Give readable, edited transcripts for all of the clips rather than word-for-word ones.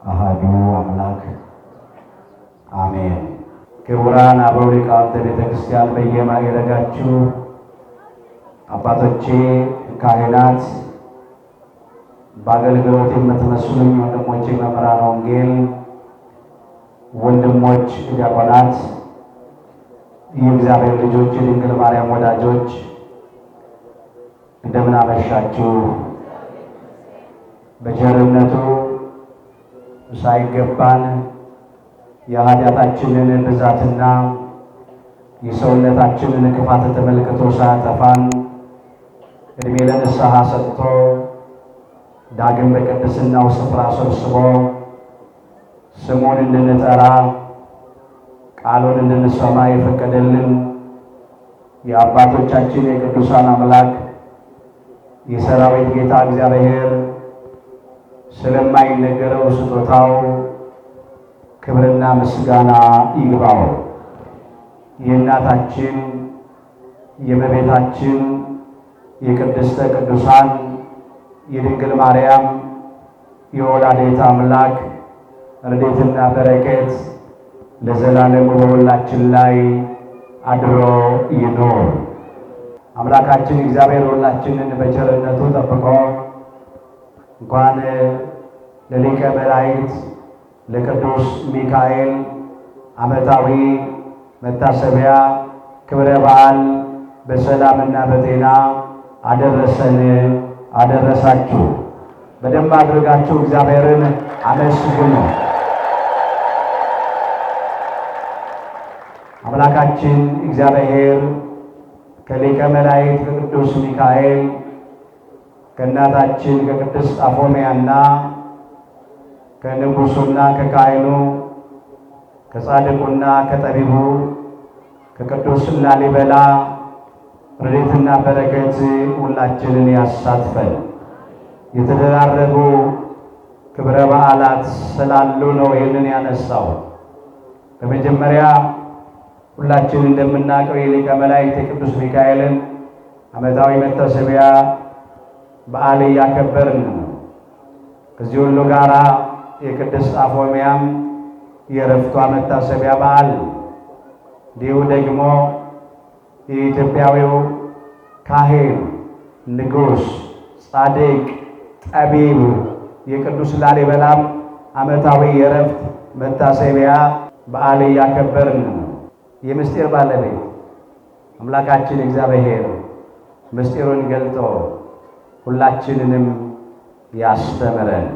አሐዱ አምላክ አሜን። ክቡራን አበው ሊቃውንተ ቤተ ክርስቲያን በየማዕረጋችሁ አባቶቼ ካህናት፣ በአገልግሎት የምትመስሉኝ ወንድሞቼ መምህራነ ወንጌል፣ ወንድሞች ዲያቆናት፣ የእግዚአብሔር ልጆች፣ የድንግል ማርያም ወዳጆች እንደምን አመሻችሁ። በቸርነቱ ሳይገባን የኃጢአታችንን ብዛትና የሰውነታችንን ክፋት ተመልክቶ ሳያጠፋን ዕድሜ ለንስሐ ሰጥቶ ዳግም በቅድስናው ስፍራ ሰብስቦ ስሙን እንድንጠራ ቃሉን እንድንሰማ የፈቀደልን የአባቶቻችን የቅዱሳን አምላክ የሰራዊት ጌታ እግዚአብሔር ስለማይነገረው ስጦታው ክብርና ምስጋና ይግባው። የእናታችን የእመቤታችን የቅድስተ ቅዱሳን የድንግል ማርያም የወላዲተ አምላክ ረድኤትና በረከት ለዘላለሙ በሁላችን ላይ አድሮ ይኖር። አምላካችን እግዚአብሔር ሁላችንን በቸርነቱ ጠብቆ እንኳን ለሊቀ መላእክት ለቅዱስ ሚካኤል ዓመታዊ መታሰቢያ ክብረ በዓል በሰላምና በጤና አደረሰን አደረሳችሁ። በደንብ አድርጋችሁ እግዚአብሔርን አመስግኑ። አምላካችን እግዚአብሔር ከሊቀ መላእክት ከቅዱስ ሚካኤል ከእናታችን ከቅድስት አፎምያና ከንጉሱና ከካህኑ ከጻድቁና ከጠቢቡ ከቅዱስ ላሊበላ ረድኤትና በረከት ሁላችንን ያሳትፈን። የተደራረቡ ክብረ በዓላት ስላሉ ነው ይህንን ያነሳው። በመጀመሪያ ሁላችን እንደምናውቀው የሊቀ መላእክት የቅዱስ ሚካኤልን ዓመታዊ መታሰቢያ በዓል እያከበርን ነው። ከዚህ ሁሉ ጋራ የቅድስት አፎምያም የዕረፍቷ መታሰቢያ በዓል፣ እንዲሁ ደግሞ የኢትዮጵያዊው ካህን ንጉሥ ጻድቅ ጠቢብ የቅዱስ ላሊበላም ዓመታዊ የዕረፍት መታሰቢያ በዓል እያከበርን ነው። የምስጢር ባለቤት አምላካችን እግዚአብሔር ምስጢሩን ገልጦ ሁላችንንም ያስተምረን።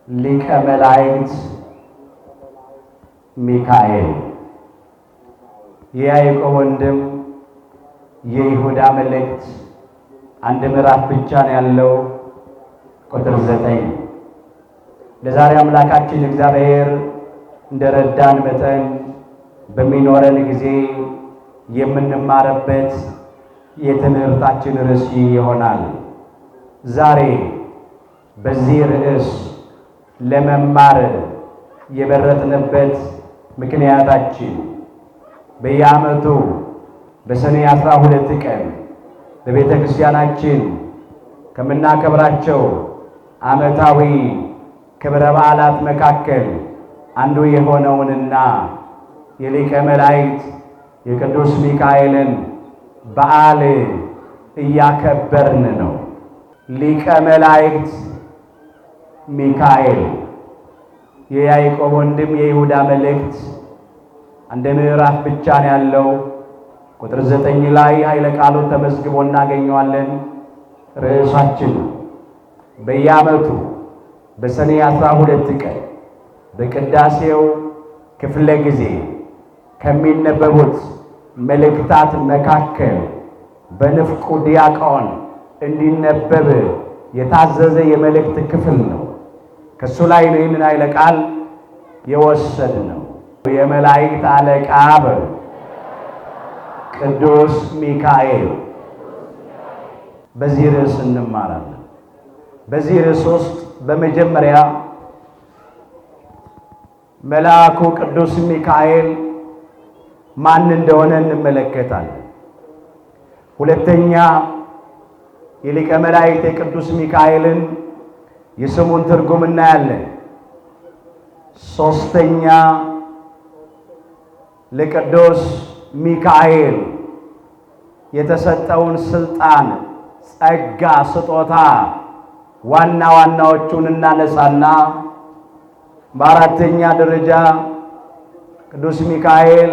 ሊቀ መላእክት ሚካኤል የያዕቆብ ወንድም የይሁዳ መልእክት አንድ ምዕራፍ ብቻ ነው ያለው፣ ቁጥር 9። ለዛሬ አምላካችን እግዚአብሔር እንደረዳን መጠን በሚኖረን ጊዜ የምንማርበት የትምህርታችን ርዕስ ይሆናል። ዛሬ በዚህ ርዕስ ለመማር የመረጥንበት ምክንያታችን በየዓመቱ በሰኔ 12 ቀን በቤተ ክርስቲያናችን ከምናከብራቸው ዓመታዊ ክብረ በዓላት መካከል አንዱ የሆነውንና የሊቀ መላእክት የቅዱስ ሚካኤልን በዓል እያከበርን ነው። ሊቀ መላእክት ሚካኤል የያዕቆብ ወንድም የይሁዳ መልእክት አንድ ምዕራፍ ብቻ ነው ያለው። ቁጥር 9 ላይ ኃይለ ቃሉን ተመዝግቦ እናገኘዋለን። ርዕሳችን በየዓመቱ በሰኔ 12 ቀን በቅዳሴው ክፍለ ጊዜ ከሚነበቡት መልእክታት መካከል በንፍቁ ዲያቆን እንዲነበብ የታዘዘ የመልእክት ክፍል ነው። ከሱ ላይ ነው ይህንን ኃይለ ቃል የወሰድነው። የመላእክት አለቃ ቅዱስ ሚካኤል በዚህ ርዕስ እንማራለን። በዚህ ርዕስ ውስጥ በመጀመሪያ መልአኩ ቅዱስ ሚካኤል ማን እንደሆነ እንመለከታለን። ሁለተኛ የሊቀ መላእክት የቅዱስ ሚካኤልን የስሙን ትርጉም እናያለን። ሶስተኛ ለቅዱስ ሚካኤል የተሰጠውን ስልጣን፣ ጸጋ፣ ስጦታ ዋና ዋናዎቹን እናነሳና በአራተኛ ደረጃ ቅዱስ ሚካኤል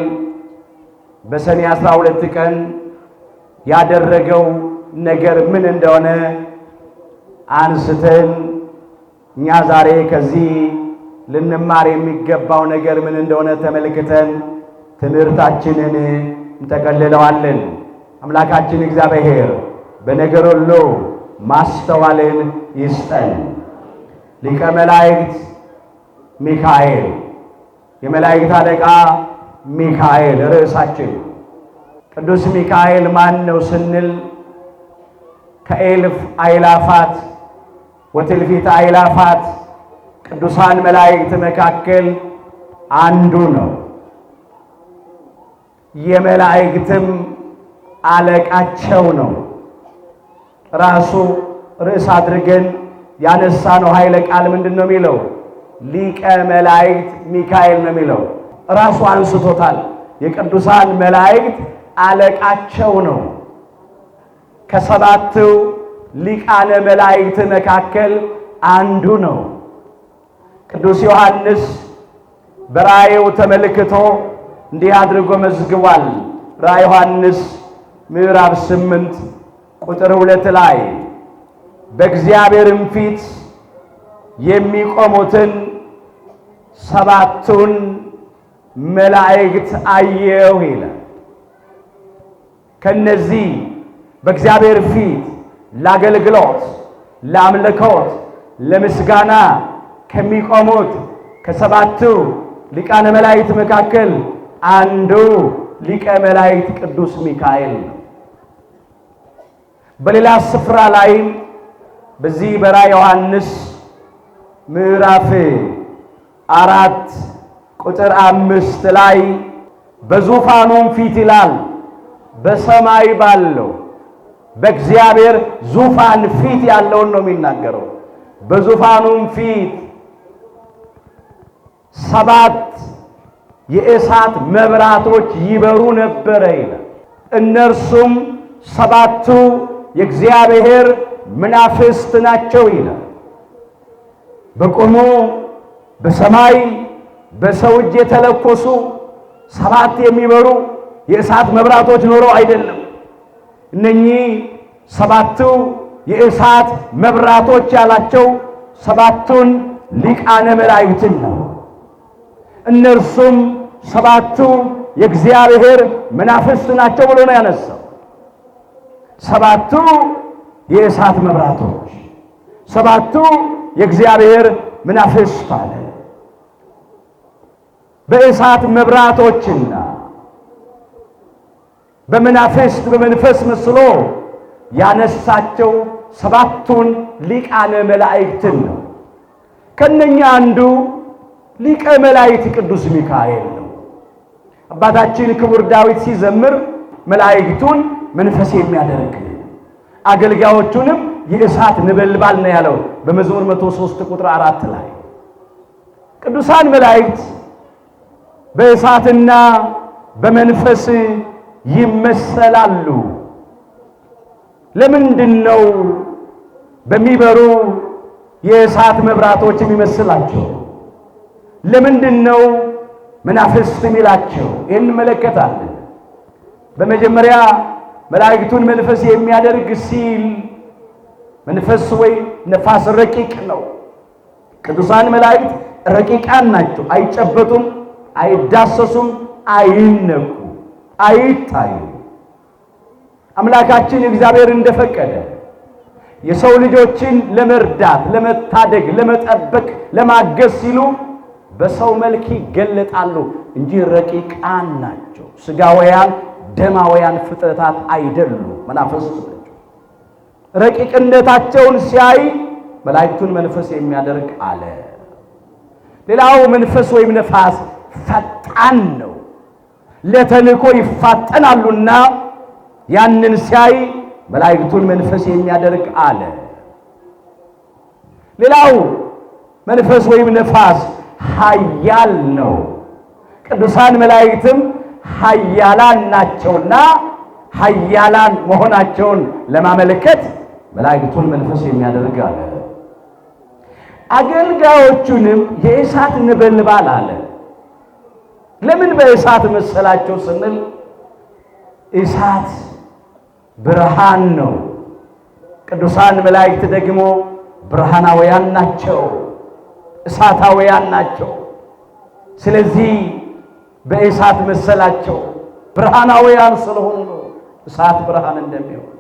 በሰኔ 12 ቀን ያደረገው ነገር ምን እንደሆነ አንስተን እኛ ዛሬ ከዚህ ልንማር የሚገባው ነገር ምን እንደሆነ ተመልክተን ትምህርታችንን እንጠቀልለዋለን። አምላካችን እግዚአብሔር በነገር ሁሉ ማስተዋልን ይስጠን። ሊቀ መላእክት ሚካኤል፣ የመላእክት አለቃ ሚካኤል ርዕሳችን። ቅዱስ ሚካኤል ማን ነው ስንል ከእልፍ አእላፋት ወትእልፊተ አእላፋት ቅዱሳን መላእክት መካከል አንዱ ነው። የመላእክትም አለቃቸው ነው። ራሱ ርዕስ አድርገን ያነሳነው ኃይለ ቃል ምንድን ነው የሚለው? ሊቀ መላእክት ሚካኤል ነው የሚለው። ራሱ አንስቶታል። የቅዱሳን መላእክት አለቃቸው ነው። ከሰባቱ ሊቃነ መላእክት መካከል አንዱ ነው። ቅዱስ ዮሐንስ በራእዩ ተመልክቶ እንዲህ አድርጎ መዝግቧል። ራእየ ዮሐንስ ምዕራፍ 8 ቁጥር 2 ላይ በእግዚአብሔርም ፊት የሚቆሙትን ሰባቱን መላእክት አየሁ ይላል። ከነዚህ በእግዚአብሔር ፊት ለአገልግሎት፣ ለአምልኮት፣ ለምስጋና ከሚቆሙት ከሰባቱ ሊቃነ መላእክት መካከል አንዱ ሊቀ መላእክት ቅዱስ ሚካኤል ነው። በሌላ ስፍራ ላይ በዚህ በራእየ ዮሐንስ ምዕራፍ 4 ቁጥር 5 ላይ በዙፋኑም ፊት ይላል፣ በሰማይ ባለው በእግዚአብሔር ዙፋን ፊት ያለውን ነው የሚናገረው። በዙፋኑም ፊት 7 የእሳት መብራቶች ይበሩ ነበረ ይላል። እነርሱም 7ቱ የእግዚአብሔር መናፍስት ናቸው ይላል። በቆሞ በሰማይ በሰው እጅ የተለኮሱ 7 የሚበሩ የእሳት መብራቶች ኖረው አይደለም። እነኚህ 7ቱ የእሳት መብራቶች ያላቸው 7ቱን ሊቃነ መላእክትን ነው። እነርሱም 7ቱ የእግዚአብሔር መናፍስት ናቸው ብሎ ነው ያነሳው። 7ቱ የእሳት መብራቶች፣ 7ቱ የእግዚአብሔር መናፍስት አለ። በእሳት መብራቶችና በመናፍስት በመንፈስ መስሎ ያነሳቸው 7ቱን ሊቃነ መላእክትን ነው። ከነኛ አንዱ ሊቀ መላእክት ቅዱስ ሚካኤል ነው። አባታችን ክቡር ዳዊት ሲዘምር መላእክቱን መንፈስ የሚያደርግ አገልጋዮቹንም የእሳት ነበልባል ነው ያለው በመዝሙር 103 ቁጥር 4 ላይ። ቅዱሳን መላእክት በእሳትና በመንፈስ ይመሰላሉ። ለምንድን ነው በሚበሩ የእሳት መብራቶች የሚመስላቸው? ለምንድን ነው መናፍስት የሚላቸው? ይህን እንመለከታለን። በመጀመሪያ መላእክቱን መንፈስ የሚያደርግ ሲል መንፈስ ወይ ነፋስ ረቂቅ ነው። ቅዱሳን መላእክት ረቂቃን ናቸው። አይጨበጡም፣ አይዳሰሱም፣ አይነኩ፣ አይታዩ። አምላካችን እግዚአብሔር እንደፈቀደ የሰው ልጆችን ለመርዳት፣ ለመታደግ፣ ለመጠበቅ፣ ለማገዝ ሲሉ በሰው መልክ ይገለጣሉ እንጂ ረቂቃን ናቸው። ስጋውያን ደማውያን ፍጥረታት አይደሉም፣ መናፍስት ናቸው። ረቂቅነታቸውን ሲያይ መላእክቱን መንፈስ የሚያደርግ አለ። ሌላው መንፈስ ወይም ነፋስ ፈጣን ነው፣ ለተልእኮ ይፋጠናሉና ያንን ሲያይ መላእክቱን መንፈስ የሚያደርግ አለ። ሌላው መንፈስ ወይም ነፋስ ኃያል ነው። ቅዱሳን መላእክትም ኃያላን ናቸውና ኃያላን መሆናቸውን ለማመልከት መላእክቱን መንፈስ የሚያደርግ አለ። አገልጋዮቹንም የእሳት ነበልባል አለ። ለምን በእሳት መሰላቸው ስንል እሳት ብርሃን ነው። ቅዱሳን መላእክት ደግሞ ብርሃናውያን ናቸው፣ እሳታውያን ናቸው። ስለዚህ በእሳት መሰላቸው። ብርሃናውያን ስለሆኑ ነው እሳት ብርሃን እንደሚሆን።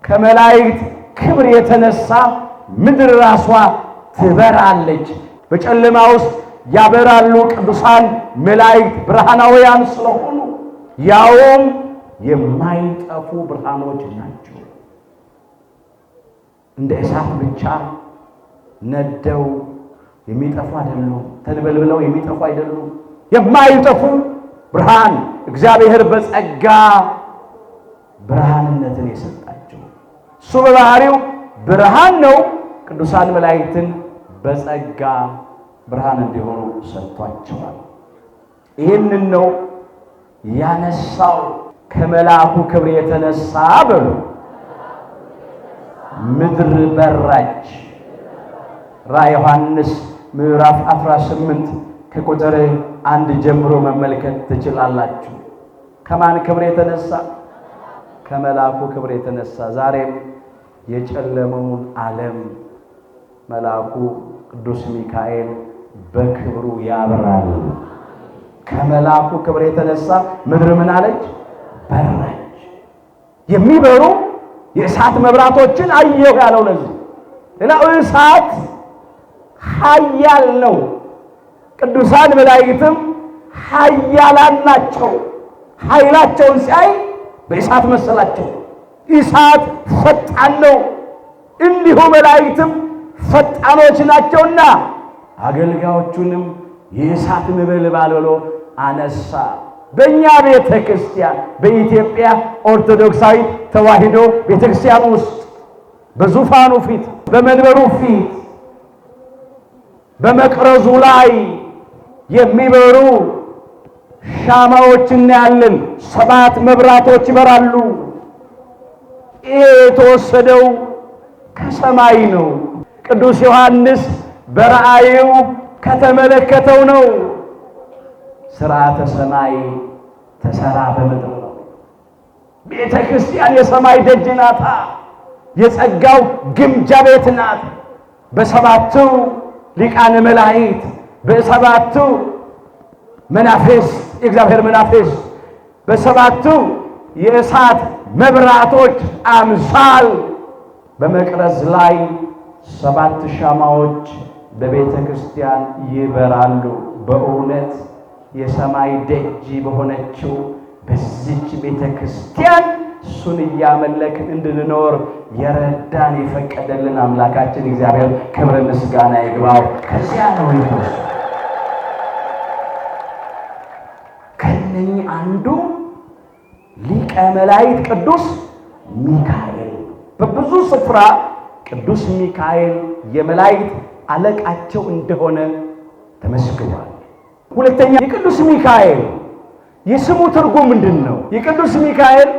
ከመላእክት ክብር የተነሳ ምድር ራሷ ትበራለች። በጨለማ ውስጥ ያበራሉ ቅዱሳን መላእክት ብርሃናውያን ስለሆኑ፣ ያውም የማይጠፉ ብርሃኖች ናቸው። እንደ እሳት ብቻ ነደው የሚጠፉ አይደሉም። ተንበልብለው የሚጠፉ አይደሉም። የማይጠፉ ብርሃን እግዚአብሔር በጸጋ ብርሃንነትን የሰጣቸው እሱ በባህሪው ብርሃን ነው። ቅዱሳን መላእክትን በጸጋ ብርሃን እንዲሆኑ ሰጥቷቸዋል። ይህንን ነው ያነሳው። ከመልአኩ ክብር የተነሳ በሉ ምድር በራች። ራዕየ ዮሐንስ ምዕራፍ 18 ከቁጥር 1 ጀምሮ መመልከት ትችላላችሁ። ከማን ክብር የተነሳ? ከመልአኩ ክብር የተነሳ። ዛሬም የጨለመውን ዓለም መልአኩ ቅዱስ ሚካኤል በክብሩ ያበራል። ከመልአኩ ክብር የተነሳ ምድር ምን አለች? በራች። የሚበሩ የእሳት መብራቶችን አየሁ ያለው ለዚህ። ሌላው እሳት ኃያል ነው። ቅዱሳን መላእክትም ኃያላን ናቸው። ኃይላቸውን ሲያይ በእሳት መሰላቸው። እሳት ፈጣን ነው፣ እንዲሁ መላእክትም ፈጣኖች ናቸውና አገልጋዮቹንም የእሳት ነበልባል ብሎ አነሳ። በእኛ ቤተ ክርስቲያን በኢትዮጵያ ኦርቶዶክሳዊት ተዋሕዶ ቤተ ክርስቲያን ውስጥ በዙፋኑ ፊት፣ በመንበሩ ፊት፣ በመቅረዙ ላይ የሚበሩ ሻማዎች እናያለን። 7 መብራቶች ይበራሉ። ይሄ የተወሰደው ከሰማይ ነው። ቅዱስ ዮሐንስ በራእዩ ከተመለከተው ነው። ሥርዓተ ሰማይ ተሰራ በምድር ነው። ቤተ ክርስቲያን የሰማይ ደጅ ናታ። የጸጋው ግምጃ ቤት ናት። በ7ቱ ሊቃነ መላእክት፣ በ7ቱ መናፍስት፣ የእግዚአብሔር መናፍስት፣ በ7ቱ የእሳት መብራቶች አምሳል በመቅረዝ ላይ 7 ሻማዎች በቤተ ክርስቲያን ይበራሉ። በእውነት የሰማይ ደጅ በሆነችው በዚች ቤተ ክርስቲያን እሱን እያመለክን እንድንኖር የረዳን የፈቀደልን አምላካችን እግዚአብሔር ክብር ምስጋና ይግባው። ከዚያ ነው ይሁን። ከነኚህ አንዱ ሊቀ መላእክት ቅዱስ ሚካኤል። በብዙ ስፍራ ቅዱስ ሚካኤል የመላእክት አለቃቸው እንደሆነ ተመስግኗል። ሁለተኛ የቅዱስ ሚካኤል የስሙ ትርጉም ምንድን ነው? የቅዱስ ሚካኤል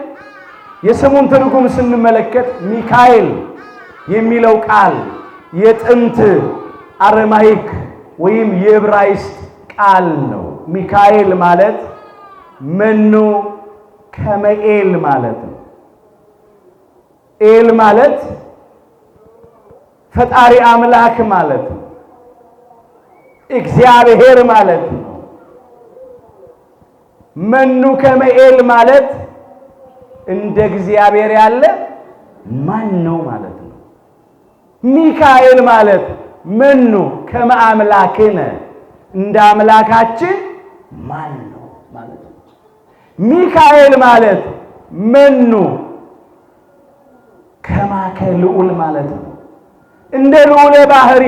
የስሙን ትርጉም ስንመለከት ሚካኤል የሚለው ቃል የጥንት አረማይክ ወይም የዕብራይስጥ ቃል ነው። ሚካኤል ማለት መኑ ከመኤል ማለት ነው። ኤል ማለት ፈጣሪ አምላክ ማለት ነው። እግዚአብሔር ማለት ነው። መኑ ከመኤል ማለት እንደ እግዚአብሔር ያለ ማን ነው ማለት ነው። ሚካኤል ማለት መኑ ከመ አምላክነ እንደ አምላካችን ማን ነው ማለት ነው። ሚካኤል ማለት መኑ ከማከ ልዑል ማለት ነው። እንደ ልዑለ ባህሪ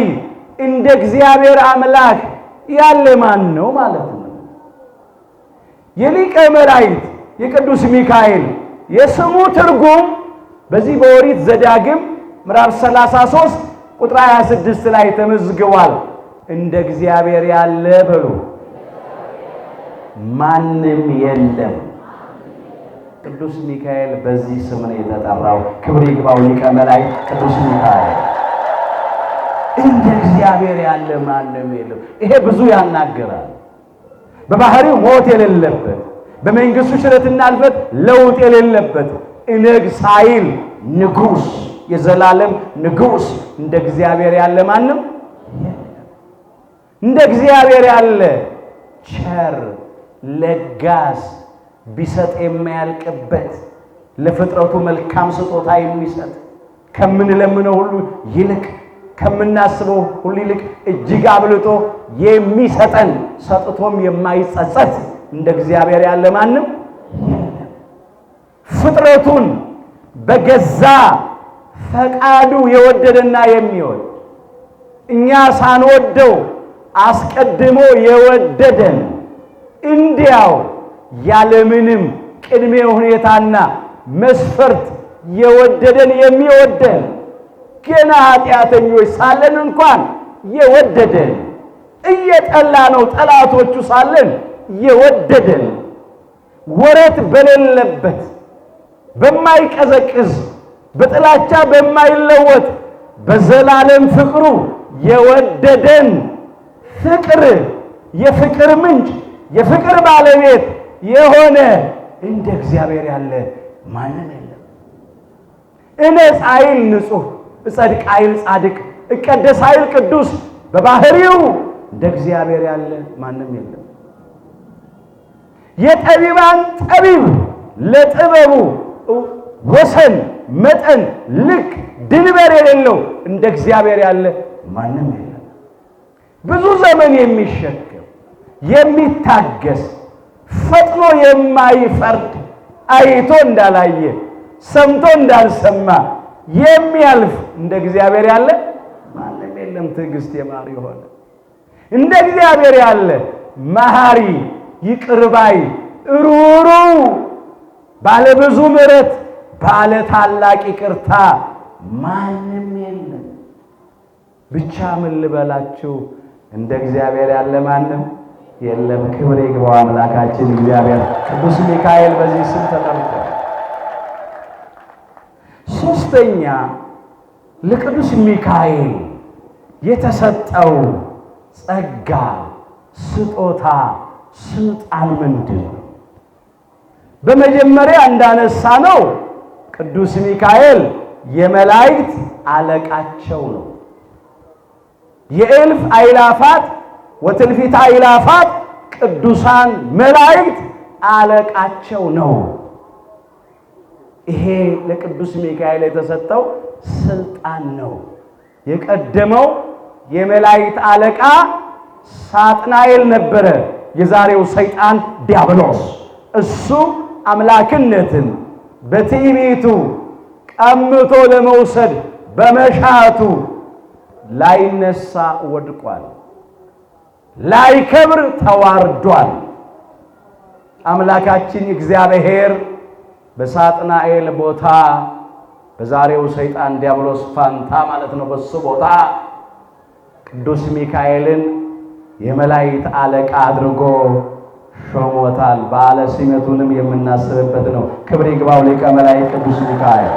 እንደ እግዚአብሔር አምላክ ያለ ማን ነው ማለት ነው። የሊቀ መላእክት የቅዱስ ሚካኤል የስሙ ትርጉም በዚህ በኦሪት ዘዳግም ምዕራፍ 33 ቁጥር 26 ላይ ተመዝግቧል። እንደ እግዚአብሔር ያለ በሉ ማንም የለም። ቅዱስ ሚካኤል በዚህ ስም ነው የተጠራው። ክብር ይግባው ሊቀ መላእክት ቅዱስ ሚካኤል። እንደ እግዚአብሔር ያለ ማንም የለም። ይሄ ብዙ ያናገራል። በባህሪው ሞት የሌለበት፣ በመንግስቱ ሽረትና እልፈት ለውጥ የሌለበት እነግሣይል ንጉሥ፣ የዘላለም ንጉሥ እንደ እግዚአብሔር ያለ ማንም የለም። እንደ እግዚአብሔር ያለ ቸር ለጋስ፣ ቢሰጥ የማያልቅበት፣ ለፍጥረቱ መልካም ስጦታ የሚሰጥ፣ ከምንለምነው ሁሉ ይልቅ ከምናስበው ሁሉ ይልቅ እጅግ አብልጦ የሚሰጠን፣ ሰጥቶም የማይጸጸት እንደ እግዚአብሔር ያለ ማንም የለም። ፍጥረቱን በገዛ ፈቃዱ የወደደና የሚወድ፣ እኛ ሳንወደው አስቀድሞ የወደደን፣ እንዲያው ያለምንም ቅድመ ሁኔታና መስፈርት የወደደን የሚወደን፣ ገና ኃጢአተኞች ሳለን እንኳን የወደደን፣ እየጠላ ነው ጠላቶቹ ሳለን የወደደን፣ ወረት በሌለበት በማይቀዘቅዝ በጥላቻ በማይለወጥ በዘላለም ፍቅሩ የወደደን፣ ፍቅር የፍቅር ምንጭ የፍቅር ባለቤት የሆነ እንደ እግዚአብሔር ያለ ማንም የለም። እነጽ አይል ንጹሕ፣ እጸድቅ አይል ጻድቅ፣ እቀደስ አይል ቅዱስ፣ በባህሪው እንደ እግዚአብሔር ያለ ማንም የለም። የጠቢባን ጠቢብ፣ ለጥበቡ ወሰን መጠን ልክ ድንበር የሌለው እንደ እግዚአብሔር ያለ ማንም የለም። ብዙ ዘመን የሚሸከም የሚታገስ፣ ፈጥኖ የማይፈርድ፣ አይቶ እንዳላየ ሰምቶ እንዳልሰማ የሚያልፍ እንደ እግዚአብሔር ያለ ማንም የለም። ትዕግስት የማር የሆነ እንደ እግዚአብሔር ያለ መሐሪ፣ ይቅር ባይ፣ ሩሩ፣ ባለ ብዙ ምሕረት፣ ባለ ታላቅ ይቅርታ ማንም የለም። ብቻ ምን ልበላችሁ እንደ እግዚአብሔር ያለ ማንም የለም። ክብር ይግባው አምላካችን እግዚአብሔር። ቅዱስ ሚካኤል በዚህ ስም ተጠርቷል። ሶስተኛ ለቅዱስ ሚካኤል የተሰጠው ጸጋ፣ ስጦታ፣ ስልጣን ምንድን ነው? በመጀመሪያ እንዳነሳ ነው ቅዱስ ሚካኤል የመላእክት አለቃቸው ነው። የእልፍ አእላፋት ወትልፊት አእላፋት ቅዱሳን መላእክት አለቃቸው ነው። ይሄ ለቅዱስ ሚካኤል የተሰጠው ስልጣን ነው። የቀደመው የመላእክት አለቃ ሳጥናኤል ነበረ፣ የዛሬው ሰይጣን ዲያብሎስ። እሱ አምላክነትን በትዕቢቱ ቀምቶ ለመውሰድ በመሻቱ ላይነሳ ወድቋል፣ ላይከብር ተዋርዷል። አምላካችን እግዚአብሔር በሳጥናኤል ቦታ፣ በዛሬው ሰይጣን ዲያብሎስ ፋንታ ማለት ነው፣ በሱ ቦታ ቅዱስ ሚካኤልን የመላእክት አለቃ አድርጎ ሾሞታል። በዓለ ሲመቱንም የምናስብበት ነው። ክብር ይግባው ሊቀ መላእክት ቅዱስ ሚካኤል።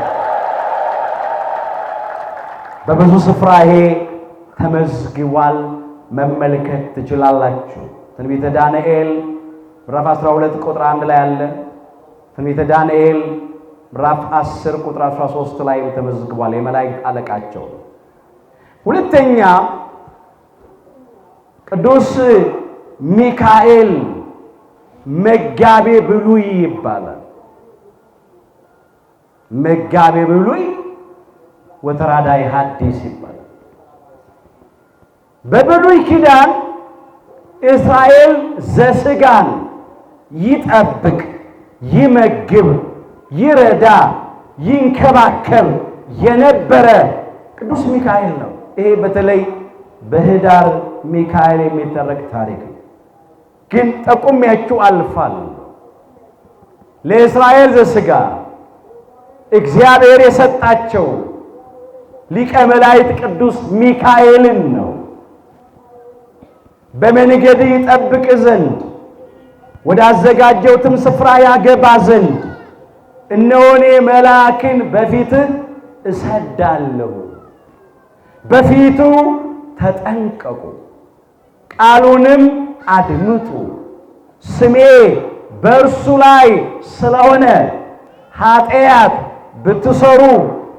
በብዙ ስፍራ ይሄ ተመዝግቧል፣ መመልከት ትችላላችሁ። ትንቢተ ዳንኤል ምዕራፍ 12 ቁጥር 1 ላይ አለ። ትንቢተ ዳንኤል ምዕራፍ 10 ቁጥር 13 ላይ ተመዝግቧል። የመላእክት አለቃቸው። ሁለተኛ ቅዱስ ሚካኤል መጋቤ ብሉይ ይባላል። መጋቤ ብሉይ ወተራዳይ ሐዲስ ይባላል። በብሉይ ኪዳን እስራኤል ዘሥጋን ይጠብቅ፣ ይመግብ፣ ይረዳ፣ ይንከባከብ የነበረ ቅዱስ ሚካኤል ነው። ይሄ በተለይ በኅዳር ሚካኤል የሚተረክ ታሪክ ነው። ግን ጠቁሜያችሁ አልፋለሁ። ለእስራኤል ዘሥጋ እግዚአብሔር የሰጣቸው ሊቀ መላእክት ቅዱስ ሚካኤልን ነው። በመንገድ ይጠብቅ ዘንድ ወዳዘጋጀውትም ስፍራ ያገባ ዘንድ እነሆ እኔ መልአክን በፊትህ እሰዳለሁ። በፊቱ ተጠንቀቁ፣ ቃሉንም አድምጡ። ስሜ በእርሱ ላይ ስለሆነ ኃጢአት ብትሰሩ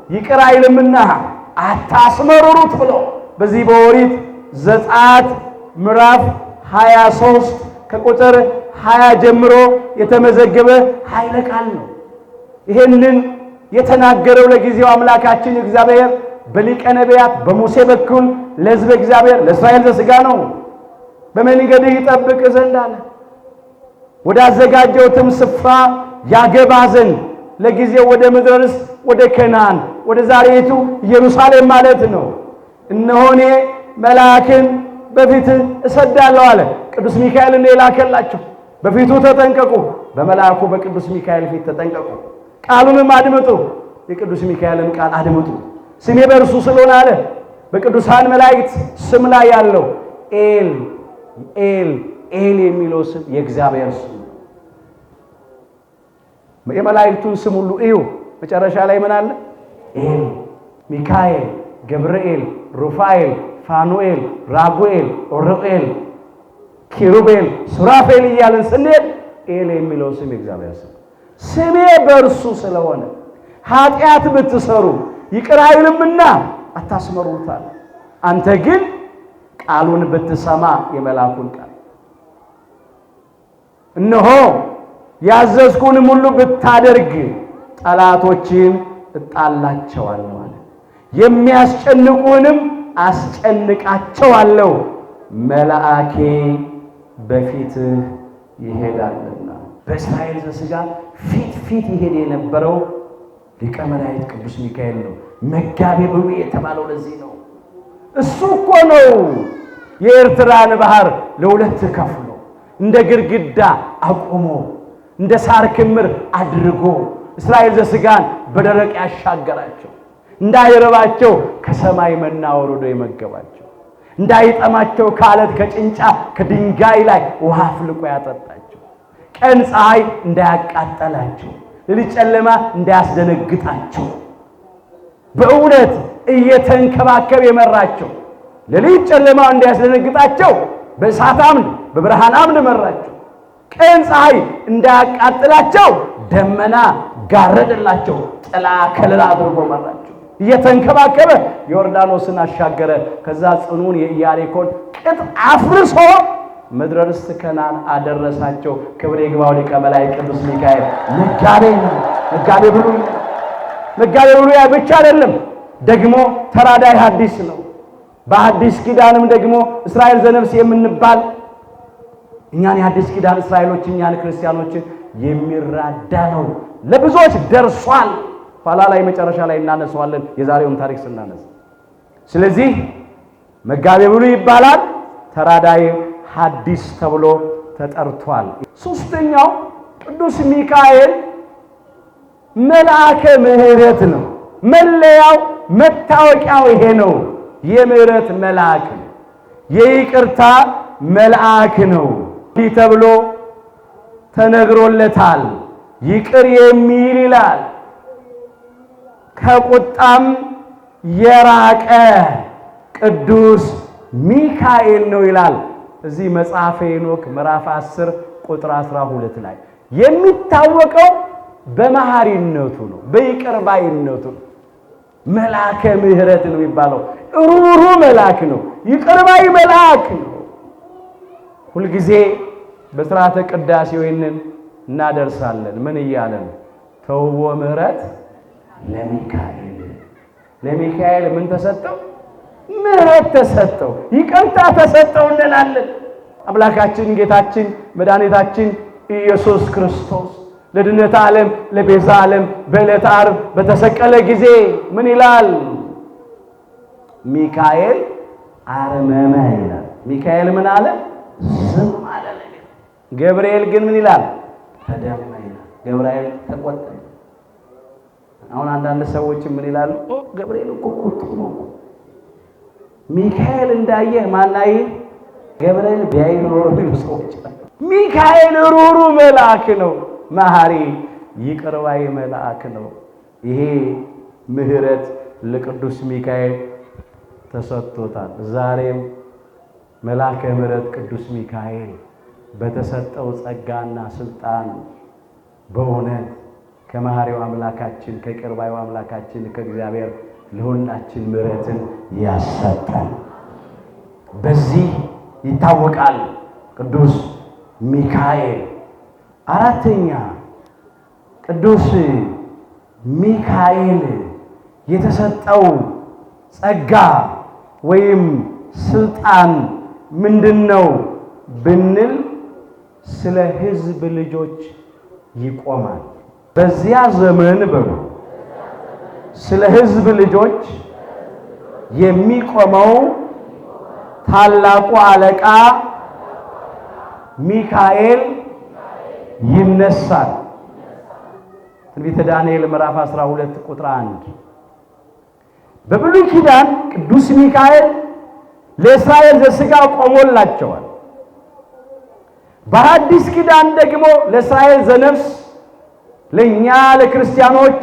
ይቅር አይልምና አታስመርሩት ብሎ በዚህ በኦሪት ዘጸአት ምዕራፍ 23 ከቁጥር 20 ጀምሮ የተመዘገበ ኃይለ ቃል ነው። ይሄንን የተናገረው ለጊዜው አምላካችን እግዚአብሔር በሊቀ ነቢያት በሙሴ በኩል ለሕዝበ እግዚአብሔር ለእስራኤል ዘሥጋ ነው። በመንገድ ይጠብቅ ዘንድ አለ፣ ወዳዘጋጀውትም ስፍራ ያገባ ዘንድ ለጊዜው ወደ ምድረ ርስት ወደ ከነዓን ወደ ዛሬቱ ኢየሩሳሌም ማለት ነው። እነሆ እኔ መልአክን በፊትህ እሰዳለሁ አለ። ቅዱስ ሚካኤልን የላከላቸው በፊቱ ተጠንቀቁ፣ በመልአኩ በቅዱስ ሚካኤል ፊት ተጠንቀቁ፣ ቃሉንም አድምጡ። የቅዱስ ሚካኤልን ቃል አድምጡ። ስሜ በእርሱ ስለሆነ አለ። በቅዱሳን መላእክት ስም ላይ ያለው ኤል ኤል ኤል የሚለው ስም የእግዚአብሔር ስም። የመላእክቱን ስም ሁሉ እዩ። መጨረሻ ላይ ምን አለ? ኤል፣ ሚካኤል፣ ገብርኤል፣ ሩፋኤል፣ ፋኑኤል፣ ራጉኤል፣ ኦርኤል፣ ኪሩቤል፣ ሱራፌል እያልን ስንሄድ ኤል የሚለው ስም የእግዚአብሔር ስም። ስሜ በእርሱ ስለሆነ ኃጢአት ብትሰሩ ይቅር አይልምና አታስመሩታል። አንተ ግን ቃሉን ብትሰማ የመልአኩን ቃል እነሆ ያዘዝኩንም ሁሉ ብታደርግ ጠላቶችን እጣላቸዋለሁ አለ። የሚያስጨንቁንም አስጨንቃቸዋለሁ፣ መልአኬ በፊትህ ይሄዳልና። በእስራኤል ዘሥጋ ፊት ይሄድ የነበረው ሊቀ መላእክት ቅዱስ ሚካኤል ነው። መጋቤ ብሉይ የተባለው ለዚህ ነው። እሱ እኮ ነው የኤርትራን ባህር ለሁለት ከፍሎ እንደ ግድግዳ አቁሞ እንደ ሳር ክምር አድርጎ እስራኤል ዘሥጋን በደረቅ ያሻገራቸው፣ እንዳይረባቸው ከሰማይ መና ወርዶ የመገባቸው፣ እንዳይጠማቸው ከአለት ከጭንጫ ከድንጋይ ላይ ውሃ አፍልቆ ያጠጣቸው፣ ቀን ፀሐይ እንዳያቃጠላቸው፣ ሌሊት ጨለማ እንዳያስደነግጣቸው በእውነት እየተንከባከበ የመራቸው፣ ሌሊት ጨለማ እንዳያስደነግጣቸው በእሳት አምድ በብርሃን አምድ መራቸው፣ ቀን ፀሐይ እንዳያቃጥላቸው ደመና ጋረደላቸው፣ ጥላ ከለላ አድርጎ መራቸው። እየተንከባከበ ዮርዳኖስን አሻገረ። ከዛ ጽኑን የኢያሪኮን ቅጥ አፍርሶ ምድረ ርስት ከነዓን አደረሳቸው። ክብር ይግባው ሊቀ መላእክት ቅዱስ ሚካኤል። መጋቤ ብሉይ ብቻ አይደለም፣ ደግሞ ተራዳይ ሐዲስ ነው። በሐዲስ ኪዳንም ደግሞ እስራኤል ዘነፍስ የምንባል እኛን የሐዲስ ኪዳን እስራኤሎች እኛን ክርስቲያኖችን የሚራዳ ነው። ለብዙዎች ደርሷል። ኋላ ላይ መጨረሻ ላይ እናነሳዋለን የዛሬውን ታሪክ ስናነሳ። ስለዚህ መጋቤ ብሉይ ይባላል፣ ተራዳይ ሐዲስ ተብሎ ተጠርቷል። ሶስተኛው ቅዱስ ሚካኤል መልአከ ምሕረት ነው። መለያው መታወቂያው ይሄ ነው። የምሕረት መልአክ ነው። የይቅርታ መልአክ ነው። እንዲህ ተብሎ ተነግሮለታል። ይቅር የሚል ይላል፣ ከቁጣም የራቀ ቅዱስ ሚካኤል ነው ይላል። እዚህ መጽሐፈ ሄኖክ ምዕራፍ 10 ቁጥር 12 ላይ የሚታወቀው በመሐሪነቱ ነው፣ በይቅር ባይነቱ ነው። መልአከ ምሕረት ነው የሚባለው። ሩሩ መልአክ ነው፣ ይቅር ባይ መልአክ ነው። ሁልጊዜ በሥርዓተ ቅዳሴው ይህንን እናደርሳለን። ምን እያለን? ተውቦ ምሕረት ለሚካኤል። ለሚካኤል ምን ተሰጠው? ምሕረት ተሰጠው፣ ይቅርታ ተሰጠው እንላለን። አምላካችን ጌታችን መድኃኒታችን ኢየሱስ ክርስቶስ ለድነት ዓለም ለቤዛ ዓለም በዕለተ ዓርብ በተሰቀለ ጊዜ ምን ይላል? ሚካኤል አርመመ ይላል። ሚካኤል ምን አለ? ዝም አለ። ገብርኤል ግን ምን ይላል? ተደመ ይላል። ገብርኤል ተቆጣ። አሁን አንዳንድ ሰዎች ምን ይላሉ? ገብርኤል እኮ ቁጡ ነው። ሚካኤል እንዳየ ማናይ ገብርኤል ቢያይ ኖሮ ቢሉ ሰዎች ሚካኤል ሩሩ መልአክ ነው። መሐሪ ይቅር ባይ መልአክ ነው። ይሄ ምህረት ለቅዱስ ሚካኤል ተሰጥቶታል። ዛሬም መልአከ ምህረት ቅዱስ ሚካኤል በተሰጠው ጸጋና ስልጣን በእውነት ከመሐሪው አምላካችን ከይቅር ባዩ አምላካችን ከእግዚአብሔር ለሁላችን ምህረትን ያሰጠን በዚህ ይታወቃል ቅዱስ ሚካኤል። አራተኛ ቅዱስ ሚካኤል የተሰጠው ጸጋ ወይም ስልጣን ምንድነው ብንል ስለ ሕዝብ ልጆች ይቆማል። በዚያ ዘመን ስለ ሕዝብ ልጆች የሚቆመው ታላቁ አለቃ ሚካኤል ይነሳል። ትንቢተ ዳንኤል ምዕራፍ 12 ቁጥር 1። በብሉይ ኪዳን ቅዱስ ሚካኤል ለእስራኤል ዘሥጋ ቆሞላቸዋል። በአዲስ ኪዳን ደግሞ ለእስራኤል ዘነፍስ ለኛ ለክርስቲያኖች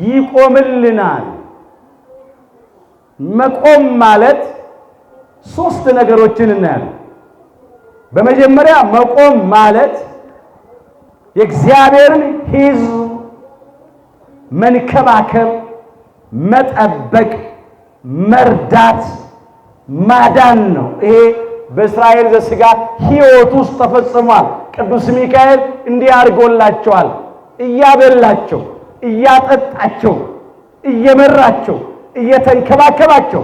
ይቆምልናል። መቆም ማለት ሶስት ነገሮችን እናያለን። በመጀመሪያ መቆም ማለት የእግዚአብሔርን ሕዝብ መንከባከብ፣ መጠበቅ፣ መርዳት፣ ማዳን ነው። ይሄ በእስራኤል ዘሥጋ ሕይወት ውስጥ ተፈጽሟል። ቅዱስ ሚካኤል እንዲህ አድርጎላቸዋል። እያበላቸው፣ እያጠጣቸው፣ እየመራቸው፣ እየተንከባከባቸው፣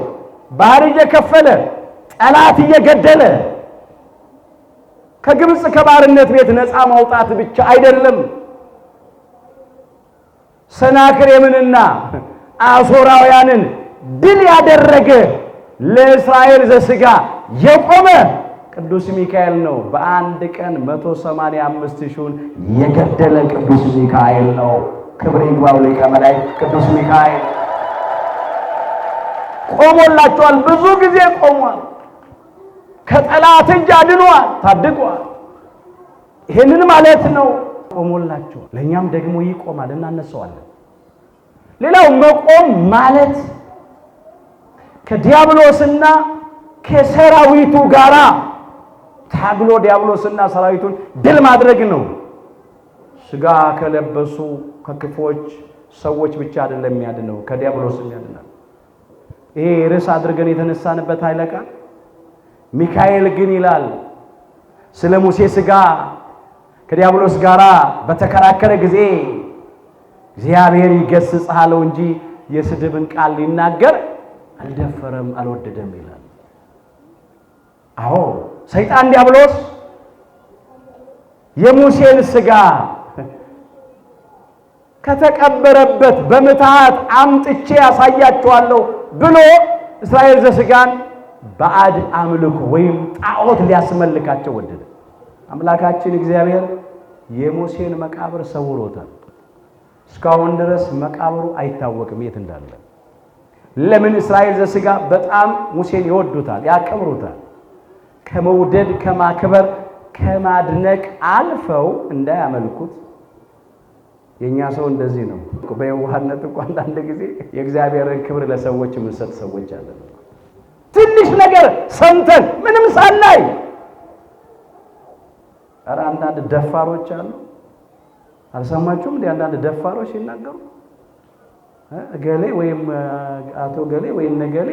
ባህር እየከፈለ ጠላት እየገደለ ከግብጽ ከባርነት ቤት ነፃ ማውጣት ብቻ አይደለም፣ ሰናክሬምንና አሦራውያንን ድል ያደረገ ለእስራኤል ዘሥጋ የቆመ ቅዱስ ሚካኤል ነው። በአንድ ቀን 185,000 የገደለ ቅዱስ ሚካኤል ነው። ክብር ይግባው ሊቀ መላእክት ቅዱስ ሚካኤል ቆሞላቸዋል። ብዙ ጊዜ ቆሟል። ከጠላት እጅ አድኗል፣ ታድጓል። ይሄንን ማለት ነው ቆሞላቸዋል። ለኛም ደግሞ ይቆማል፣ እናነሳዋለን። ሌላው መቆም ማለት ከዲያብሎስና ከሰራዊቱ ጋራ ታግሎ ዲያብሎስና ሰራዊቱን ድል ማድረግ ነው። ስጋ ከለበሱ ከክፎች ሰዎች ብቻ አይደለም የሚያድነው፣ ከዲያብሎስም ያድናል። ይሄ ርዕስ አድርገን የተነሳንበት ኃይለ ቃል ሚካኤል ግን ይላል ስለ ሙሴ ስጋ ከዲያብሎስ ጋራ በተከራከረ ጊዜ እግዚአብሔር ይገሥጽሃለው እንጂ የስድብን ቃል ሊናገር አልደፈረም፣ አልወደደም ይላል። አዎ ሰይጣን ዲያብሎስ የሙሴን ስጋ ከተቀበረበት በምትሃት አምጥቼ ያሳያቸዋለሁ ብሎ እስራኤል ዘሥጋን ባዕድ አምልኮ ወይም ጣዖት ሊያስመልካቸው ወደደ። አምላካችን እግዚአብሔር የሙሴን መቃብር ሰውሮታል። እስካሁን ድረስ መቃብሩ አይታወቅም የት እንዳለ። ለምን? እስራኤል ዘሥጋ በጣም ሙሴን ይወዱታል፣ ያከብሩታል። ከመውደድ ከማክበር ከማድነቅ አልፈው እንዳያመልኩት። የኛ ሰው እንደዚህ ነው። በየዋህነት እንኳን አንዳንድ ጊዜ የእግዚአብሔርን ክብር ለሰዎች የምንሰጥ ሰዎች አለን። ትንሽ ነገር ሰምተን ምንም ሳናይ ኧረ አንዳንድ ደፋሮች አሉ። አልሰማችሁም? እንደ አንዳንድ ደፋሮች ሲናገሩ ገሌ ወይም አቶ ገሌ ወይም ነገሌ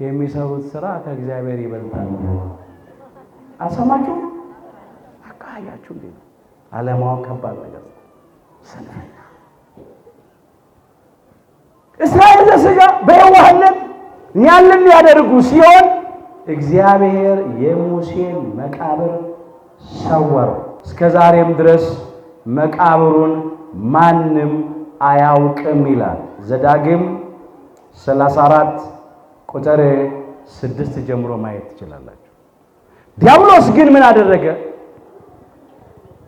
የሚሰሩት ስራ ከእግዚአብሔር ይበልጣል። አልሰማችሁም? አካያችሁ እንዴ! አለማወቅ ከባድ ነገር ሰነፈና እስራኤል ዘሥጋ በየዋህነት ያንን ያደርጉ ሲሆን እግዚአብሔር የሙሴን መቃብር ሰወረው። እስከ ዛሬም ድረስ መቃብሩን ማንም አያውቅም ይላል ዘዳግም 34 ቁጥር 6 ጀምሮ ማየት ትችላላችሁ። ዲያብሎስ ግን ምን አደረገ?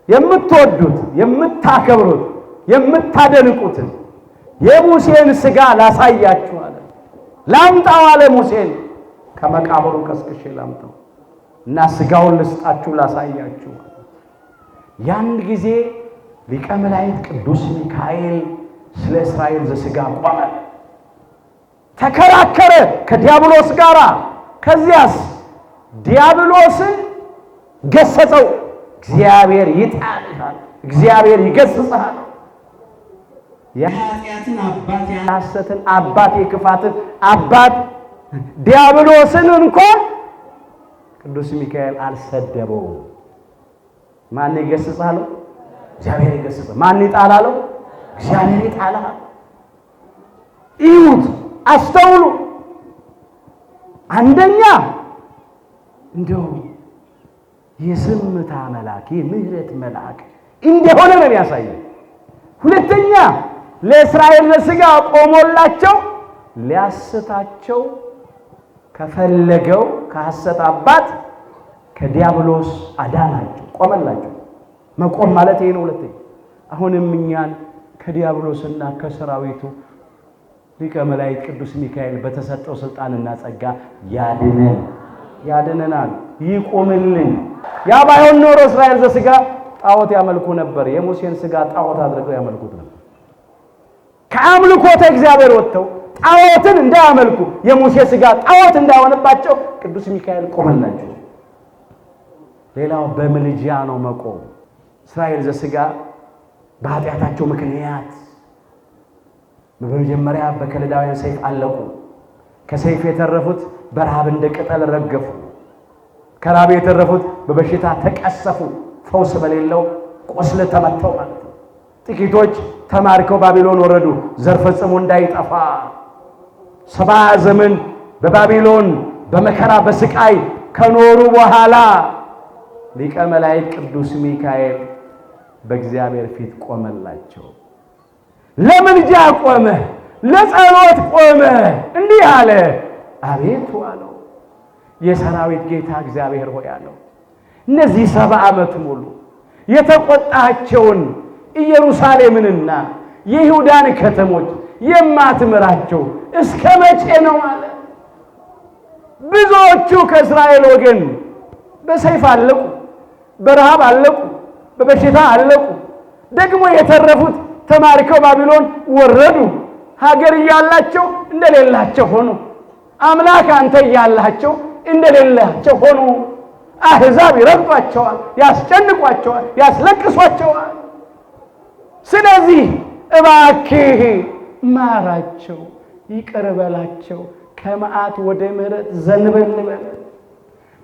የምትወዱት፣ የምታከብሩት፣ የምታደንቁትን የሙሴን ሥጋ ላሳያችሁ አለ። ላምጣው አለ ሙሴን። ከመቃብሩ ቀስቅሼ ላምጣው እና ሥጋውን ልስጣችሁ ላሳያችሁ። ያን ጊዜ ሊቀ መላእክት ቅዱስ ሚካኤል ስለ እስራኤል ዘሥጋ ቆመ፣ ተከራከረ ከዲያብሎስ ጋር። ከዚያስ ዲያብሎስን ገሰጸው። እግዚአብሔር ይጣልሃል፣ እግዚአብሔር ይገስጽሃል። የኃጢአትን አባት የሐሰትን አባት የክፋትን አባት ዲያብሎስን እንኳን ቅዱስ ሚካኤል አልሰደበውም። ማን ይገስጻል? እግዚአብሔር ይገስጻል። ማን ይጣላል? እግዚአብሔር ይጣላል። እዩት፣ አስተውሉ። አንደኛ እንደው የዝምታ መልአክ የምህረት መልአክ እንደሆነ ነው የሚያሳየው። ሁለተኛ ለእስራኤል ዘሥጋ ቆሞላቸው ሊያስታቸው ከፈለገው ከሐሰት አባት ከዲያብሎስ አዳናቸው፣ ቆመላቸው። መቆም ማለት ይሄ ነው። ሁለተኛ አሁንም እኛን ከዲያብሎስና ከሰራዊቱ ሊቀ መላእክት ቅዱስ ሚካኤል በተሰጠው ሥልጣንና ጸጋ ያድነናል፣ ይቆምልን። ያ ባይሆን ኖሮ እስራኤል ዘሥጋ ጣዖት ያመልኩ ነበር። የሙሴን ሥጋ ጣዖት አድርገው ያመልኩት ነበር። ከአምልኮተ እግዚአብሔር ወጥተው ጣዖትን እንዳያመልኩ የሙሴ ሥጋ ጣዖት እንዳይሆንባቸው ቅዱስ ሚካኤል ቆመላቸው። ሌላው በምልጃ ነው መቆም። እስራኤል ዘሥጋ በኃጢአታቸው ምክንያት በመጀመሪያ በከለዳውያን ሰይፍ አለቁ። ከሰይፍ የተረፉት በረሃብ እንደ ቅጠል ረገፉ። ከራብ የተረፉት በበሽታ ተቀሰፉ፣ ፈውስ በሌለው ቁስል ተመተው ማለት ነው። ጥቂቶች ተማርከው ባቢሎን ወረዱ፣ ዘር ፈጽሞ እንዳይጠፋ 70 ዘመን በባቢሎን በመከራ በስቃይ ከኖሩ በኋላ ሊቀ መላእክት ቅዱስ ሚካኤል በእግዚአብሔር ፊት ቆመላቸው። ለምልጃ ቆመ፣ ለጸሎት ቆመ። እንዲህ አለ፣ አቤቱ አለው የሰራዊት ጌታ እግዚአብሔር ሆይ አለው፣ እነዚህ 70 ዓመት ሙሉ የተቆጣቸውን ኢየሩሳሌምንና የይሁዳን ከተሞች የማትምራቸው እስከ መቼ ነው አለ። ብዙዎቹ ከእስራኤል ወገን በሰይፍ አለቁ፣ በረሃብ አለቁ፣ በበሽታ አለቁ። ደግሞ የተረፉት ተማርከው ባቢሎን ወረዱ። ሀገር እያላቸው እንደሌላቸው ሆኑ። አምላክ አንተ እያላቸው እንደሌላቸው ሆኑ። አሕዛብ ይረግጧቸዋል፣ ያስጨንቋቸዋል፣ ያስለቅሷቸዋል። ስለዚህ እባክህ ማራቸው፣ ይቅር በላቸው፣ ከመዓት ወደ ምሕረት ዘንበል በል፣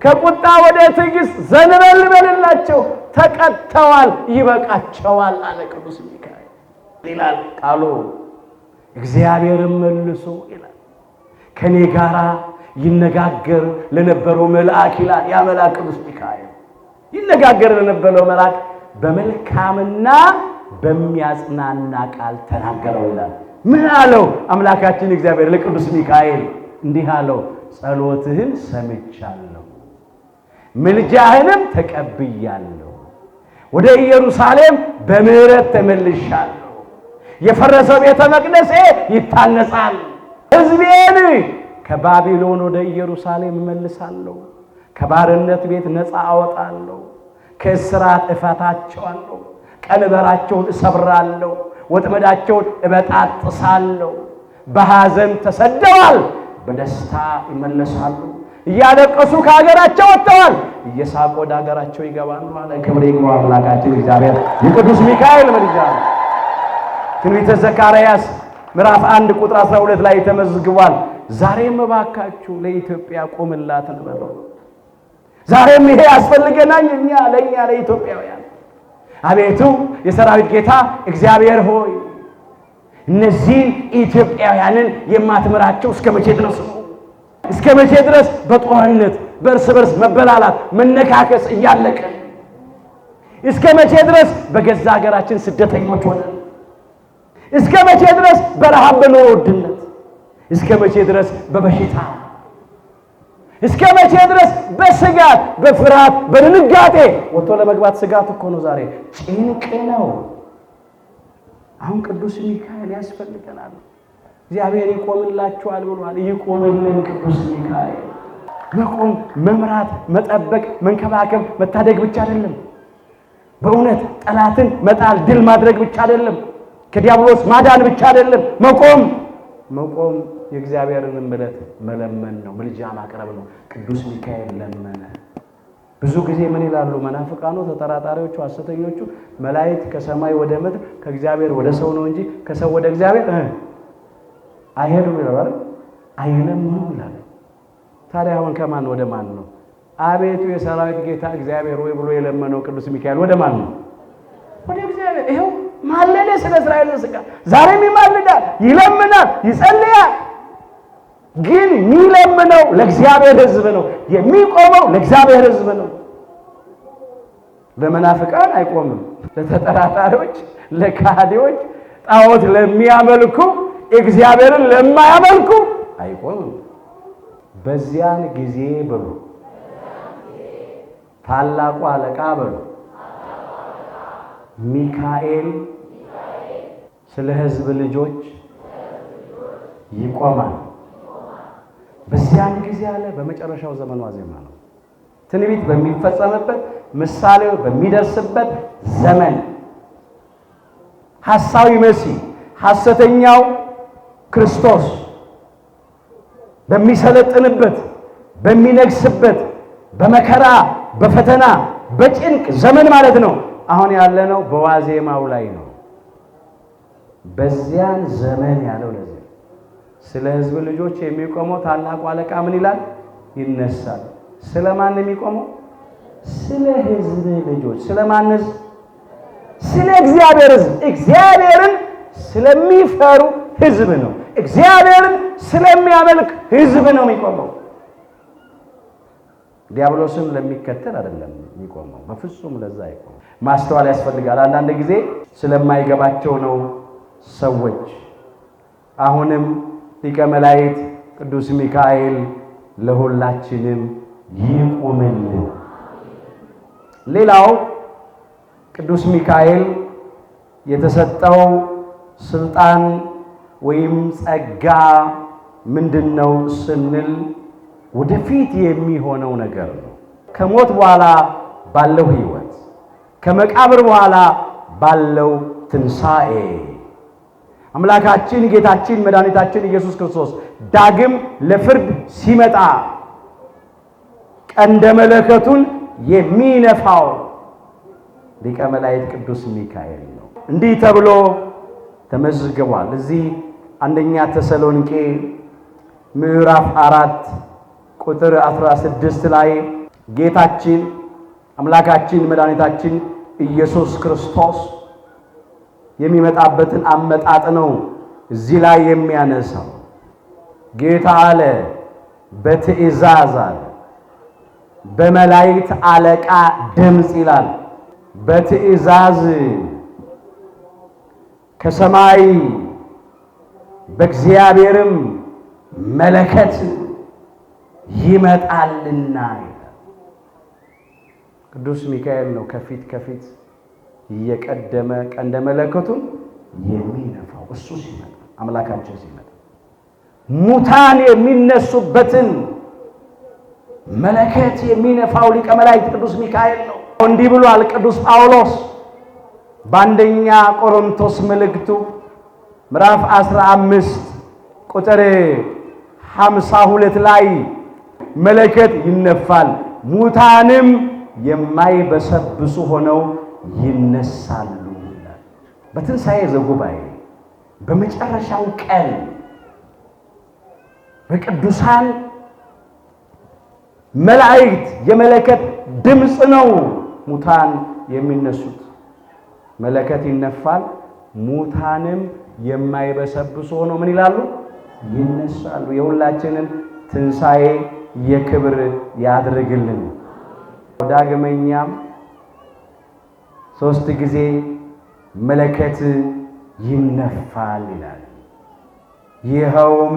ከቁጣ ወደ ትዕግስት ዘንበል በልላቸው። ተቀጥተዋል፣ ይበቃቸዋል አለ ቅዱስ ሚካኤል ይላል ቃሉ። እግዚአብሔርም መልሶ ይላል ከኔ ጋራ ይነጋገር ለነበረው መልአክ ይላል። ያ መልአክ ቅዱስ ሚካኤል ይነጋገር ለነበረው መልአክ በመልካምና በሚያጽናና ቃል ተናገረው ይላል። ምን አለው አምላካችን እግዚአብሔር ለቅዱስ ሚካኤል? እንዲህ አለው፣ ጸሎትህን ሰምቻለሁ፣ ምልጃህንም ተቀብያለሁ፣ ወደ ኢየሩሳሌም በምሕረት ተመልሻለሁ፣ የፈረሰው ቤተ መቅደሴ ይታነጻል፣ ሕዝቤን ከባቢሎን ወደ ኢየሩሳሌም እመልሳለሁ፣ ከባርነት ቤት ነፃ አወጣለሁ፣ ከእስራት እፈታቸዋለሁ፣ ቀንበራቸውን እሰብራለሁ፣ ወጥመዳቸውን እበጣጥሳለሁ። በሐዘን ተሰደዋል፣ በደስታ ይመለሳሉ። እያለቀሱ ከሀገራቸው ወጥተዋል፣ እየሳቁ ወደ ሀገራቸው ይገባሉ አለ። ክብር ይግባው አምላካችን እግዚአብሔር። የቅዱስ ሚካኤል ምልጃ ትንቢተ ዘካርያስ ምዕራፍ 1 ቁጥር 12 ላይ ተመዝግቧል። ዛሬም እባካችሁ ለኢትዮጵያ ቆምላት እንበለው። ዛሬም ይሄ ያስፈልገናል ለእኛ ለኢትዮጵያውያን። አቤቱ የሰራዊት ጌታ እግዚአብሔር ሆይ እነዚህ ኢትዮጵያውያንን የማትምራቸው እስከ መቼ ድረስ ነው? እስከ መቼ ድረስ በጦርነት በእርስ በርስ መበላላት መነካከስ እያለቀ? እስከ መቼ ድረስ በገዛ ሀገራችን ስደተኞች ሆነን? እስከ መቼ ድረስ በረሃብ በኑሮ ውድነት? እስከ መቼ ድረስ በበሽታ? እስከ መቼ ድረስ በስጋት በፍርሃት በድንጋጤ? ወጥቶ ለመግባት ስጋት እኮ ነው ዛሬ፣ ጭንቅ ነው። አሁን ቅዱስ ሚካኤል ያስፈልገናል። እግዚአብሔር ይቆምላችኋል ብሏል። ይቆምልን ቅዱስ ሚካኤል። መቆም፣ መምራት፣ መጠበቅ፣ መንከባከብ፣ መታደግ ብቻ አይደለም። በእውነት ጠላትን መጣል፣ ድል ማድረግ ብቻ አይደለም። ከዲያብሎስ ማዳን ብቻ አይደለም። መቆም የእግዚአብሔርን ምሕረት መለመን ነው፣ ምልጃ ማቅረብ ነው። ቅዱስ ሚካኤል ለመነ። ብዙ ጊዜ ምን ይላሉ መናፍቃኑ፣ ተጠራጣሪዎቹ፣ ሐሰተኞቹ? መላእክት ከሰማይ ወደ ምድር ከእግዚአብሔር ወደ ሰው ነው እንጂ ከሰው ወደ እግዚአብሔር አይሄዱም ይላል። አይለምኑ ይላል። ታዲያ አሁን ከማን ወደ ማን ነው? አቤቱ የሰራዊት ጌታ እግዚአብሔር ሆይ ብሎ የለመነው ቅዱስ ሚካኤል ወደ ማን ነው? ወደ እግዚአብሔር። ይኸው ማለደ ስለ እስራኤል ሥጋ። ዛሬም ይማልዳል፣ ይለምናል፣ ይጸልያል። ግን የሚለምነው ለእግዚአብሔር ሕዝብ ነው። የሚቆመው ለእግዚአብሔር ሕዝብ ነው። ለመናፍቃን አይቆምም። ለተጠራጣሪዎች፣ ለካህዲዎች፣ ጣዖት ለሚያመልኩ፣ እግዚአብሔርን ለማያመልኩ አይቆምም። በዚያን ጊዜ በሉ ታላቁ አለቃ በሉ ሚካኤል ስለ ሕዝብ ልጆች ይቆማል። በዚያን ጊዜ አለ። በመጨረሻው ዘመን ዋዜማ ነው። ትንቢት በሚፈጸምበት ምሳሌው በሚደርስበት ዘመን ሐሳዊ መሲህ ሐሰተኛው ክርስቶስ በሚሰለጥንበት በሚነግስበት በመከራ በፈተና በጭንቅ ዘመን ማለት ነው። አሁን ያለነው በዋዜማው ላይ ነው። በዚያን ዘመን ያለው ለዚህ ስለ ሕዝብ ልጆች የሚቆመው ታላቁ አለቃ ምን ይላል? ይነሳል። ስለማን ነው የሚቆመው? ስለ ሕዝብ ልጆች። ስለማን? ስለ እግዚአብሔር ሕዝብ። እግዚአብሔርን ስለሚፈሩ ሕዝብ ነው። እግዚአብሔርን ስለሚያመልክ ሕዝብ ነው የሚቆመው። ዲያብሎስን ለሚከተል አይደለም የሚቆመው። በፍጹም ለዛ አይቆም። ማስተዋል ያስፈልጋል። አንዳንድ ጊዜ ስለማይገባቸው ነው ሰዎች። አሁንም ሊቀ መላእክት ቅዱስ ሚካኤል ለሁላችንም ይቁምልን። ሌላው ቅዱስ ሚካኤል የተሰጠው ስልጣን ወይም ጸጋ ምንድነው ስንል ወደፊት የሚሆነው ነገር ነው። ከሞት በኋላ ባለው ሕይወት፣ ከመቃብር በኋላ ባለው ትንሣኤ አምላካችን ጌታችን መድኃኒታችን ኢየሱስ ክርስቶስ ዳግም ለፍርድ ሲመጣ ቀንደ መለከቱን የሚነፋው ሊቀ መላእክት ቅዱስ ሚካኤል ነው። እንዲህ ተብሎ ተመዝግቧል። እዚህ አንደኛ ተሰሎንቄ ምዕራፍ 4 ቁጥር 16 ላይ ጌታችን አምላካችን መድኃኒታችን ኢየሱስ ክርስቶስ የሚመጣበትን አመጣጥ ነው እዚህ ላይ የሚያነሳው። ጌታ አለ በትእዛዝ አለ፣ በመላእክት አለቃ ድምፅ ይላል። በትእዛዝ ከሰማይ በእግዚአብሔርም መለከት ይመጣልና ይላል። ቅዱስ ሚካኤል ነው ከፊት እየቀደመ ቀንደ መለከቱን የሚነፋው። እሱ ሲመጣ አምላካችን ሲመጣ ሙታን የሚነሱበትን መለከት የሚነፋው ሊቀ መላእክት ቅዱስ ሚካኤል ነው። እንዲህ ብሏል ቅዱስ ጳውሎስ በአንደኛ ቆሮንቶስ መልእክቱ ምዕራፍ 15 ቁጥር 52 ላይ መለከት ይነፋል፣ ሙታንም የማይበሰብሱ ሆነው ይነሳሉ ይላል። በትንሣኤ ዘጉባኤ በመጨረሻው ቀን በቅዱሳን መላእክት የመለከት ድምፅ ነው ሙታን የሚነሱት። መለከት ይነፋል፣ ሙታንም የማይበሰብሱ ሆነው ምን ይላሉ? ይነሳሉ። የሁላችንን ትንሣኤ የክብር ያድርግልን። ዳግመኛም 3 ጊዜ መለከት ይነፋል ይላል። ይኸውም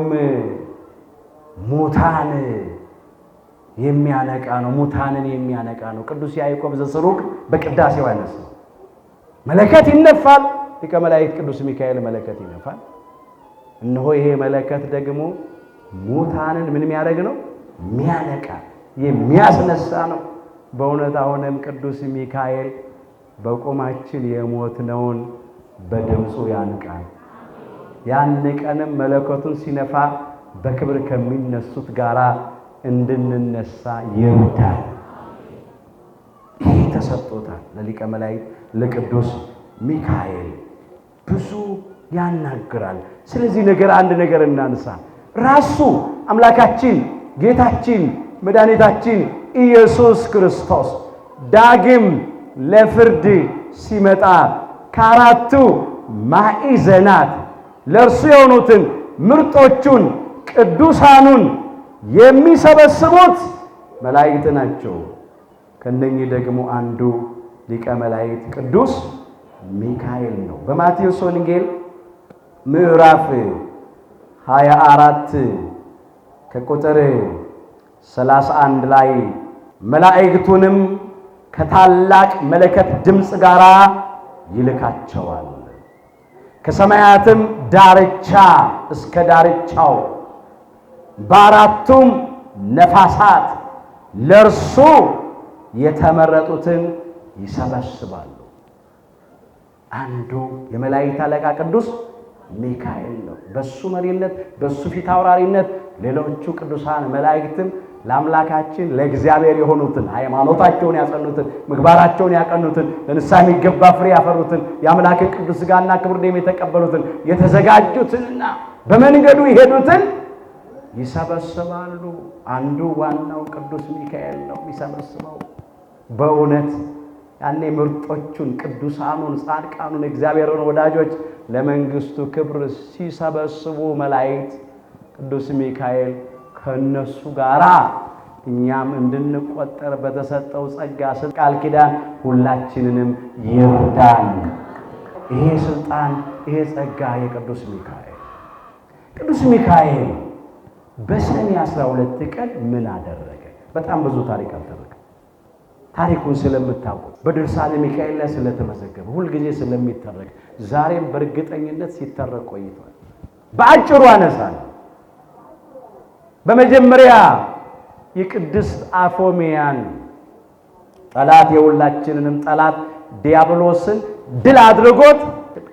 ሙታን የሚያነቃ ነው። ሙታንን የሚያነቃ ነው። ቅዱስ ያዕቆብ ዘስሩግ በቅዳሴው ያነሳው መለከት ይነፋል፣ ሊቀ መላእክት ቅዱስ ሚካኤል መለከት ይነፋል። እነሆ ይሄ መለከት ደግሞ ሙታንን ምን የሚያደርግ ነው? የሚያነቃ የሚያስነሳ ነው። በእውነት አሁንም ቅዱስ ሚካኤል በቆማችን የሞትነውን በድምፁ ያንቃል። ያን ቀንም መለከቱን ሲነፋ በክብር ከሚነሱት ጋራ እንድንነሳ ይርዳል። ይህ ተሰጥቶታል ለሊቀ መላእክት ለቅዱስ ሚካኤል ብዙ ያናግራል። ስለዚህ ነገር አንድ ነገር እናንሳ። ራሱ አምላካችን ጌታችን መድኃኒታችን ኢየሱስ ክርስቶስ ዳግም ለፍርድ ሲመጣ ከአራቱ ማዕዘናት ለእርሱ የሆኑትን ምርጦቹን ቅዱሳኑን የሚሰበስቡት መላእክት ናቸው። ከነኚህ ደግሞ አንዱ ሊቀ መላእክት ቅዱስ ሚካኤል ነው። በማቴዎስ ወንጌል ምዕራፍ 24 ከቁጥር 31 ላይ መላእክቱንም ከታላቅ መለከት ድምፅ ጋር ይልካቸዋል፣ ከሰማያትም ዳርቻ እስከ ዳርቻው በአራቱም ነፋሳት ለእርሱ የተመረጡትን ይሰበስባሉ። አንዱ የመላእክት አለቃ ቅዱስ ሚካኤል ነው። በሱ መሪነት በሱ ፊት አውራሪነት ሌሎቹ ቅዱሳን መላእክትም ለአምላካችን ለእግዚአብሔር የሆኑትን ሃይማኖታቸውን ያጸኑትን ምግባራቸውን ያቀኑትን ለንስሐ የሚገባ ፍሬ ያፈሩትን የአምላክን ቅዱስ ሥጋና ክቡር ደም የተቀበሉትን የተዘጋጁትንና በመንገዱ የሄዱትን ይሰበስባሉ። አንዱ ዋናው ቅዱስ ሚካኤል ነው የሚሰበስበው። በእውነት ያኔ ምርጦቹን ቅዱሳኑን ጻድቃኑን እግዚአብሔርን ወዳጆች ለመንግስቱ ክብር ሲሰበስቡ መላእክት ቅዱስ ሚካኤል ከነሱ ጋራ እኛም እንድንቆጠር በተሰጠው ጸጋ ቃል ኪዳን ሁላችንንም ይርዳን። ይሄ ስልጣን ይሄ ጸጋ የቅዱስ ሚካኤል ቅዱስ ሚካኤል በሰኔ 12 ቀን ምን አደረገ? በጣም ብዙ ታሪክ አልተረከ። ታሪኩን ስለምታውቁት በድርሳነ ሚካኤል ላይ ስለተመዘገበ ሁልጊዜ ስለሚተረክ ዛሬም በእርግጠኝነት ሲተረክ ቆይቷል። በአጭሩ አነሳለሁ። በመጀመሪያ የቅድስት አፎሚያን ጠላት የሁላችንንም ጠላት ዲያብሎስን ድል አድርጎት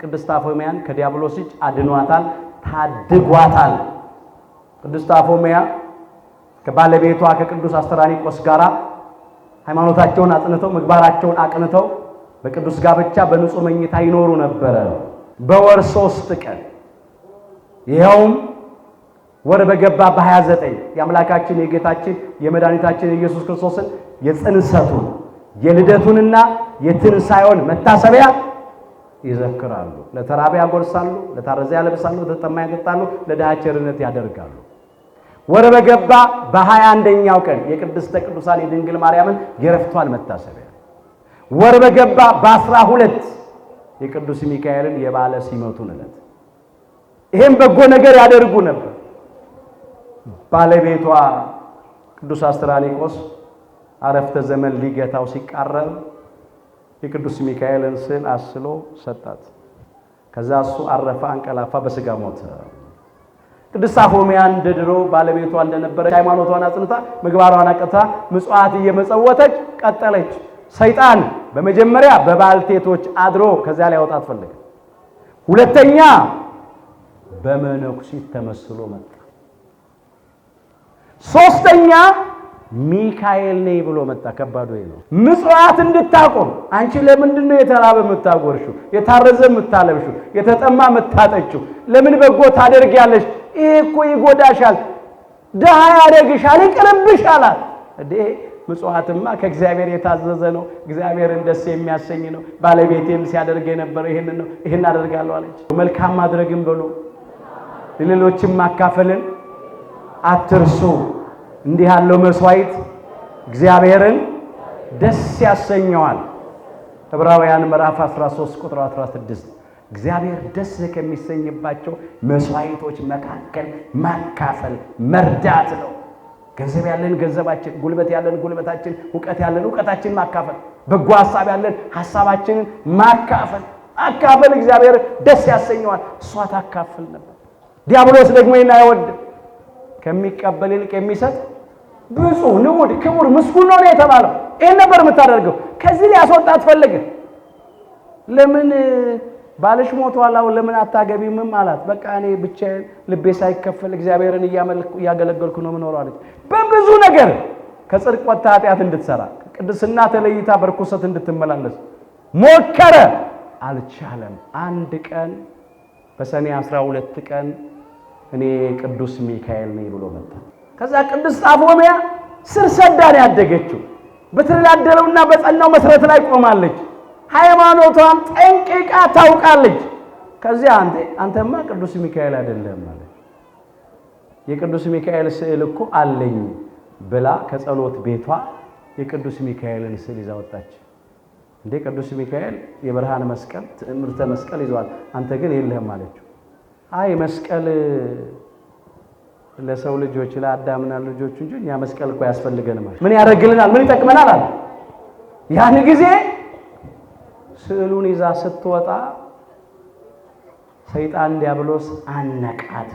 ቅድስት አፎሚያን ከዲያብሎስ እጅ አድኗታል፣ ታድጓታል። ቅድስት አፎሚያ ከባለቤቷ ከቅዱስ አስተራኒቆስ ጋራ ሃይማኖታቸውን አጥንተው ምግባራቸውን አቅንተው በቅዱስ ጋብቻ በንጹህ መኝታ ይኖሩ ነበረ በወር 3 ቀን። ይኸውም ወር በገባ በ29 የአምላካችን የጌታችን የመድኃኒታችን የኢየሱስ ክርስቶስን የጽንሰቱን የልደቱንና የትንሣኤውን መታሰቢያ ይዘክራሉ። ለተራበ ያጎርሳሉ፣ ለታረዘ ያለብሳሉ፣ ለተጠማ ያጠጣሉ፣ ለድሃ ቸርነት ያደርጋሉ። ወር በገባ በ21ኛው ቀን የቅድስተ ቅዱሳን የድንግል ማርያምን የዕረፍቷን መታሰቢያ፣ ወር በገባ በ12 የቅዱስ ሚካኤልን የበዓለ ሲመቱን ዕለት ይሄን በጎ ነገር ያደርጉ ነበር። ባለቤቷ ቅዱስ አስተራኒቆስ አረፍተ ዘመን ሊገታው ሲቃረብ የቅዱስ ሚካኤልን ስዕል አስሎ ሰጣት። ከዛ እሱ አረፈ፣ አንቀላፋ፣ በሥጋ ሞተ። ቅድስት አፎሚያ እንደ ድሮ ባለቤቷ እንደነበረ ሃይማኖቷን አጽንታ ምግባሯን አቅንታ ምጽዋት እየመጸወተች ቀጠለች። ሰይጣን በመጀመሪያ በባልቴቶች አድሮ ከዚያ ላይ ያወጣት ፈለገ። ሁለተኛ በመነኩሲት ተመስሎ መጣ። ሶስተኛ ሚካኤል ነኝ ብሎ መጣ። ከባዱ ነው። ምጽዋት እንድታቆም አንቺ ለምንድን ነው የተራበ የምታጎርሽው? የታረዘ የምታለብሽው? የተጠማ የምታጠጪው? ለምን በጎ ታደርጊያለሽ? ይሄ እኮ ይጎዳሻል፣ ደሃ ያደርግሻል፣ ይቅርብሻል። እንዴ ምጽዋትማ ከእግዚአብሔር የታዘዘ ነው፣ እግዚአብሔርን ደስ የሚያሰኝ ነው። ባለቤቴም ሲያደርግ የነበረው ይሄንን ነው፣ ይሄን አደርጋለሁ አለች። መልካም ማድረግም ብሎ ለሌሎችም ማካፈልን አትርሱ። እንዲህ ያለው መስዋዕት እግዚአብሔርን ደስ ያሰኘዋል። ዕብራውያን ምዕራፍ 13 ቁጥር 16 እግዚአብሔር ደስ ከሚሰኝባቸው መስዋዕቶች መካከል ማካፈል መርዳት ነው። ገንዘብ ያለን ገንዘባችን፣ ጉልበት ያለን ጉልበታችን፣ ዕውቀት ያለን ዕውቀታችን ማካፈል፣ በጎ ሐሳብ ያለን ሐሳባችንን ማካፈል፣ አካፈል እግዚአብሔር ደስ ያሰኘዋል። እሷ ታካፍል ነበር። ዲያብሎስ ደግሞ ይህን አይወድም። ከሚቀበል ይልቅ የሚሰጥ ብፁዕ ንዑድ ክቡር ምስጉን ነው የተባለው። ይሄን ነበር የምታደርገው። ከዚህ ሊያስወጣት ፈለገ። ለምን ባልሽ ሞቷል፣ አሁን ለምን አታገቢም አላት። በቃ እኔ ብቻዬን ልቤ ሳይከፈል እግዚአብሔርን እያገለገልኩ ነው የምኖረው አለች። በብዙ ነገር ከጽድቅ ወጥታ ኃጢአት እንድትሰራ ቅድስና ተለይታ በርኩሰት እንድትመላለስ ሞከረ፣ አልቻለም። አንድ ቀን በሰኔ 12 ቀን እኔ ቅዱስ ሚካኤል ነኝ ብሎ መጣ። ከዛ ቅድስት አፎምያ ስር ሰዳን ያደገችው በተደላደለውና በጸናው መሰረት ላይ ቆማለች። ሃይማኖቷን ጠንቅቃ ታውቃለች። ከዚያ አንተማ ቅዱስ ሚካኤል አይደለም ማለት የቅዱስ ሚካኤል ስዕል እኮ አለኝ ብላ ከጸሎት ቤቷ የቅዱስ ሚካኤልን ስዕል ይዛ ወጣች። እንዴ ቅዱስ ሚካኤል የብርሃን መስቀል ትዕምርተ መስቀል ይዟል፣ አንተ ግን የለህም አለችው። አይ መስቀል ለሰው ልጆች ለአዳምና ልጆች እንጂ እኛ መስቀል እኮ ያስፈልገናል። ምን ያደርግልናል? ምን ይጠቅመናል አለ። ያን ጊዜ ስዕሉን ይዛ ስትወጣ ሰይጣን ዲያብሎስ አነቃት፣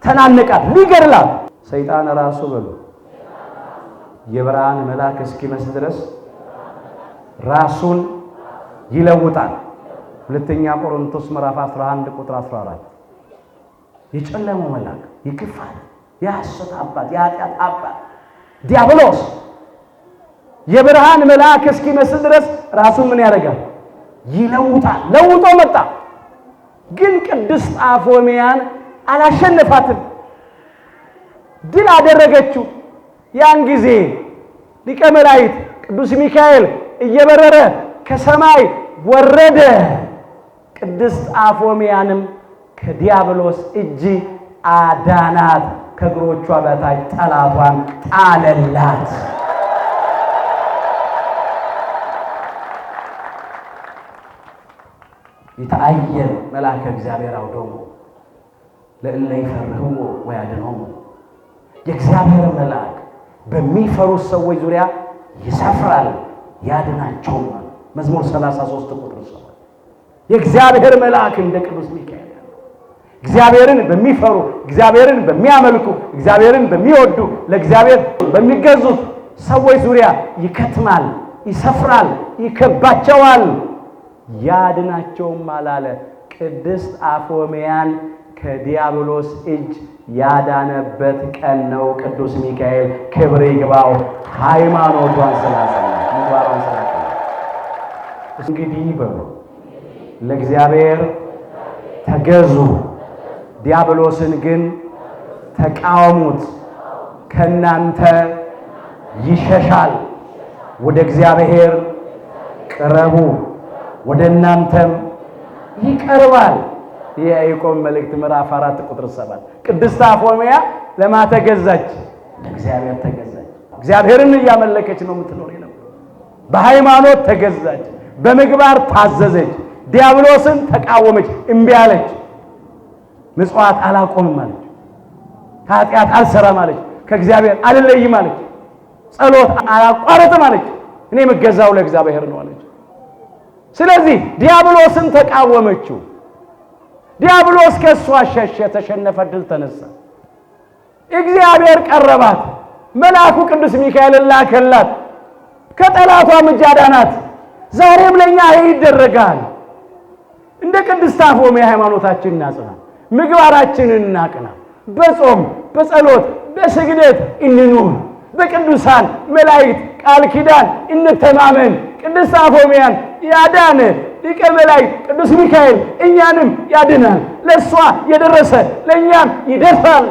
ተናነቃት፣ ሊገድላት። ሰይጣን ራሱ በሉ የብርሃን መልአክ እስኪመስል ድረስ ራሱን ይለውጣል። ሁለተኛ ቆሮንቶስ ምዕራፍ 11 ቁጥር 14 የጨለመው መልአክ ይክፋል፣ የሐሰት አባት የኃጢአት አባት ዲያብሎስ የብርሃን መልአክ እስኪመስል ድረስ ራሱን ምን ያደርጋል? ይለውጣል። ለውጦ መጣ። ግን ቅድስት አፎምያን አላሸነፋትም፣ ድል አደረገችው። ያን ጊዜ ሊቀ መላእክት ቅዱስ ሚካኤል እየበረረ ከሰማይ ወረደ። ቅድስት አፎምያንም ከዲያብሎስ እጅ አዳናት፣ ከእግሮቿ በታች ጠላቷን ጣለላት። ይታየን መልአከ እግዚአብሔር አውዶሙ ለእለ ይፈርህዎ ወያድኅኖሙ። የእግዚአብሔር መልአክ በሚፈሩት ሰዎች ዙሪያ ይሰፍራል ያድናቸውም። መዝሙር 33 ቁጥር 7 የእግዚአብሔር መልአክ እንደ ቅዱስ ሚካኤል እግዚአብሔርን በሚፈሩ እግዚአብሔርን በሚያመልኩ እግዚአብሔርን በሚወዱ ለእግዚአብሔር በሚገዙት ሰዎች ዙሪያ ይከትማል፣ ይሰፍራል፣ ይከባቸዋል፣ ያድናቸውም አላለ። ቅድስት አፎምያን ከዲያብሎስ እጅ ያዳነበት ቀን ነው። ቅዱስ ሚካኤል ክብር ይግባው፣ ሃይማኖቷን ስላጸና ምግባሯን ስላጸና። እንግዲህ በሉ ለእግዚአብሔር ተገዙ፣ ዲያብሎስን ግን ተቃወሙት፣ ከናንተ ይሸሻል። ወደ እግዚአብሔር ቅረቡ፣ ወደ እናንተም ይቀርባል። የያዕቆብ መልእክት ምዕራፍ 4 ቁጥር 7 ቅድስት አፎምያ ለማ ተገዛች? ለእግዚአብሔር ተገዛች። እግዚአብሔርን እያመለከች ነው የምትኖር ነው። በሃይማኖት ተገዛች፣ በምግባር ታዘዘች፣ ዲያብሎስን ተቃወመች፣ እምቢ አለች። ምጽዋት አላቆምም አለች፣ ኃጢአት አልሰራም አለች፣ ከእግዚአብሔር አልለይም አለች፣ ጸሎት አላቋረጥም አለች፣ እኔ የምገዛው ለእግዚአብሔር ነው አለች። ስለዚህ ዲያብሎስን ተቃወመችው። ዲያብሎስ ከሷ ሸሸ፣ ተሸነፈ፣ ድል ተነሳ። እግዚአብሔር ቀረባት፣ መልአኩ ቅዱስ ሚካኤልን ላከላት፣ ከጠላቷም እጅ አዳናት። ዛሬም ለኛ ይሄ ይደረጋል። እንደ ቅድስት አፎምያ ሃይማኖታችንን እናጽና፣ ምግባራችንን እናቅና፣ በጾም በጸሎት በስግደት እንኑር፣ በቅዱሳን መላእክት ቃል ኪዳን እንተማመን። ቅድስት አፎምያን ያዳነ ሊቀ መላእክት ቅዱስ ሚካኤል እኛንም ያድናል። ለሷ የደረሰ ለኛም ይደርሳል።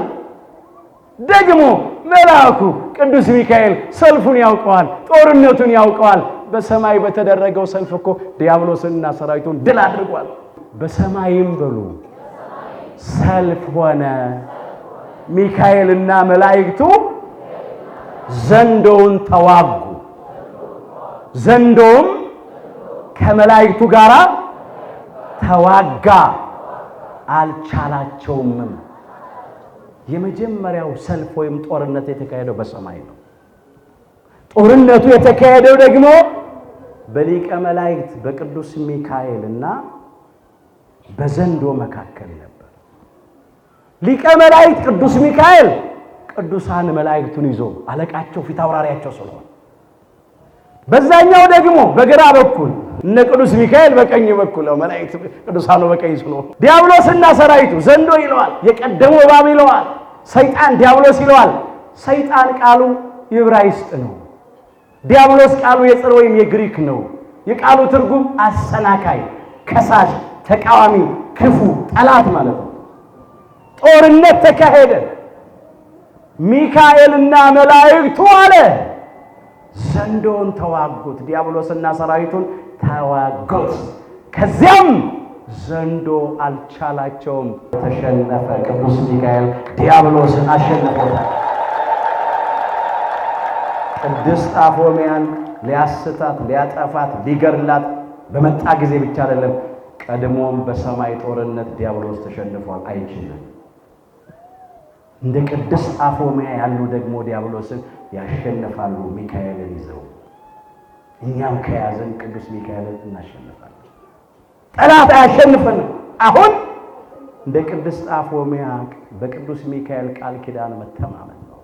ደግሞ መልአኩ ቅዱስ ሚካኤል ሰልፉን ያውቀዋል፣ ጦርነቱን ያውቀዋል። በሰማይ በተደረገው ሰልፍ እኮ ዲያብሎስንና ሰራዊቱን ድል አድርጓል። በሰማይም በሉ ሰልፍ ሆነ። ሚካኤልና መላእክቱ ዘንዶውን ተዋጉ። ዘንዶውም ከመላእክቱ ጋር ተዋጋ፣ አልቻላቸውም። የመጀመሪያው ሰልፍ ወይም ጦርነት የተካሄደው በሰማይ ነው። ጦርነቱ የተካሄደው ደግሞ በሊቀ መላእክት በቅዱስ ሚካኤልና በዘንዶ መካከል ነበር። ሊቀ መላእክት ቅዱስ ሚካኤል ቅዱሳን መላእክቱን ይዞ አለቃቸው ፊት አውራሪያቸው ስለሆነ፣ በዛኛው ደግሞ በግራ በኩል እነ ቅዱስ ሚካኤል በቀኝ በኩል ነው። መላእክት ቅዱሳኑ በቀኝ ስለሆነ ዲያብሎስና ሰራዊቱ ዘንዶ ይለዋል፣ የቀደመው እባብ ይለዋል፣ ሰይጣን ዲያብሎስ ይለዋል። ሰይጣን ቃሉ ዕብራይስጥ ነው። ዲያብሎስ ቃሉ የጽር ወይም የግሪክ ነው። የቃሉ ትርጉም አሰናካይ፣ ከሳሽ፣ ተቃዋሚ፣ ክፉ፣ ጠላት ማለት ነው። ጦርነት ተካሄደ። ሚካኤልና መላእክቱ አለ ዘንዶን ተዋጉት፣ ዲያብሎስና ሰራዊቱን ተዋጉት። ከዚያም ዘንዶ አልቻላቸውም፣ ተሸነፈ። ቅዱስ ሚካኤል ዲያብሎስን አሸነፈው። ቅድስት አፎምያን ሊያስታት፣ ሊያጠፋት፣ ሊገድላት በመጣ ጊዜ ብቻ አይደለም፣ ቀድሞም በሰማይ ጦርነት ዲያብሎስ ተሸንፏል፣ አይችልም። እንደ ቅድስት አፎምያ ያሉ ደግሞ ዲያብሎስን ያሸንፋሉ ሚካኤልን ይዘው። እኛም ከያዘን ቅዱስ ሚካኤልን እናሸንፋለን። ጠላት አያሸንፈንም። አሁን እንደ ቅድስት አፎምያ በቅዱስ ሚካኤል ቃል ኪዳን መተማመን ነው።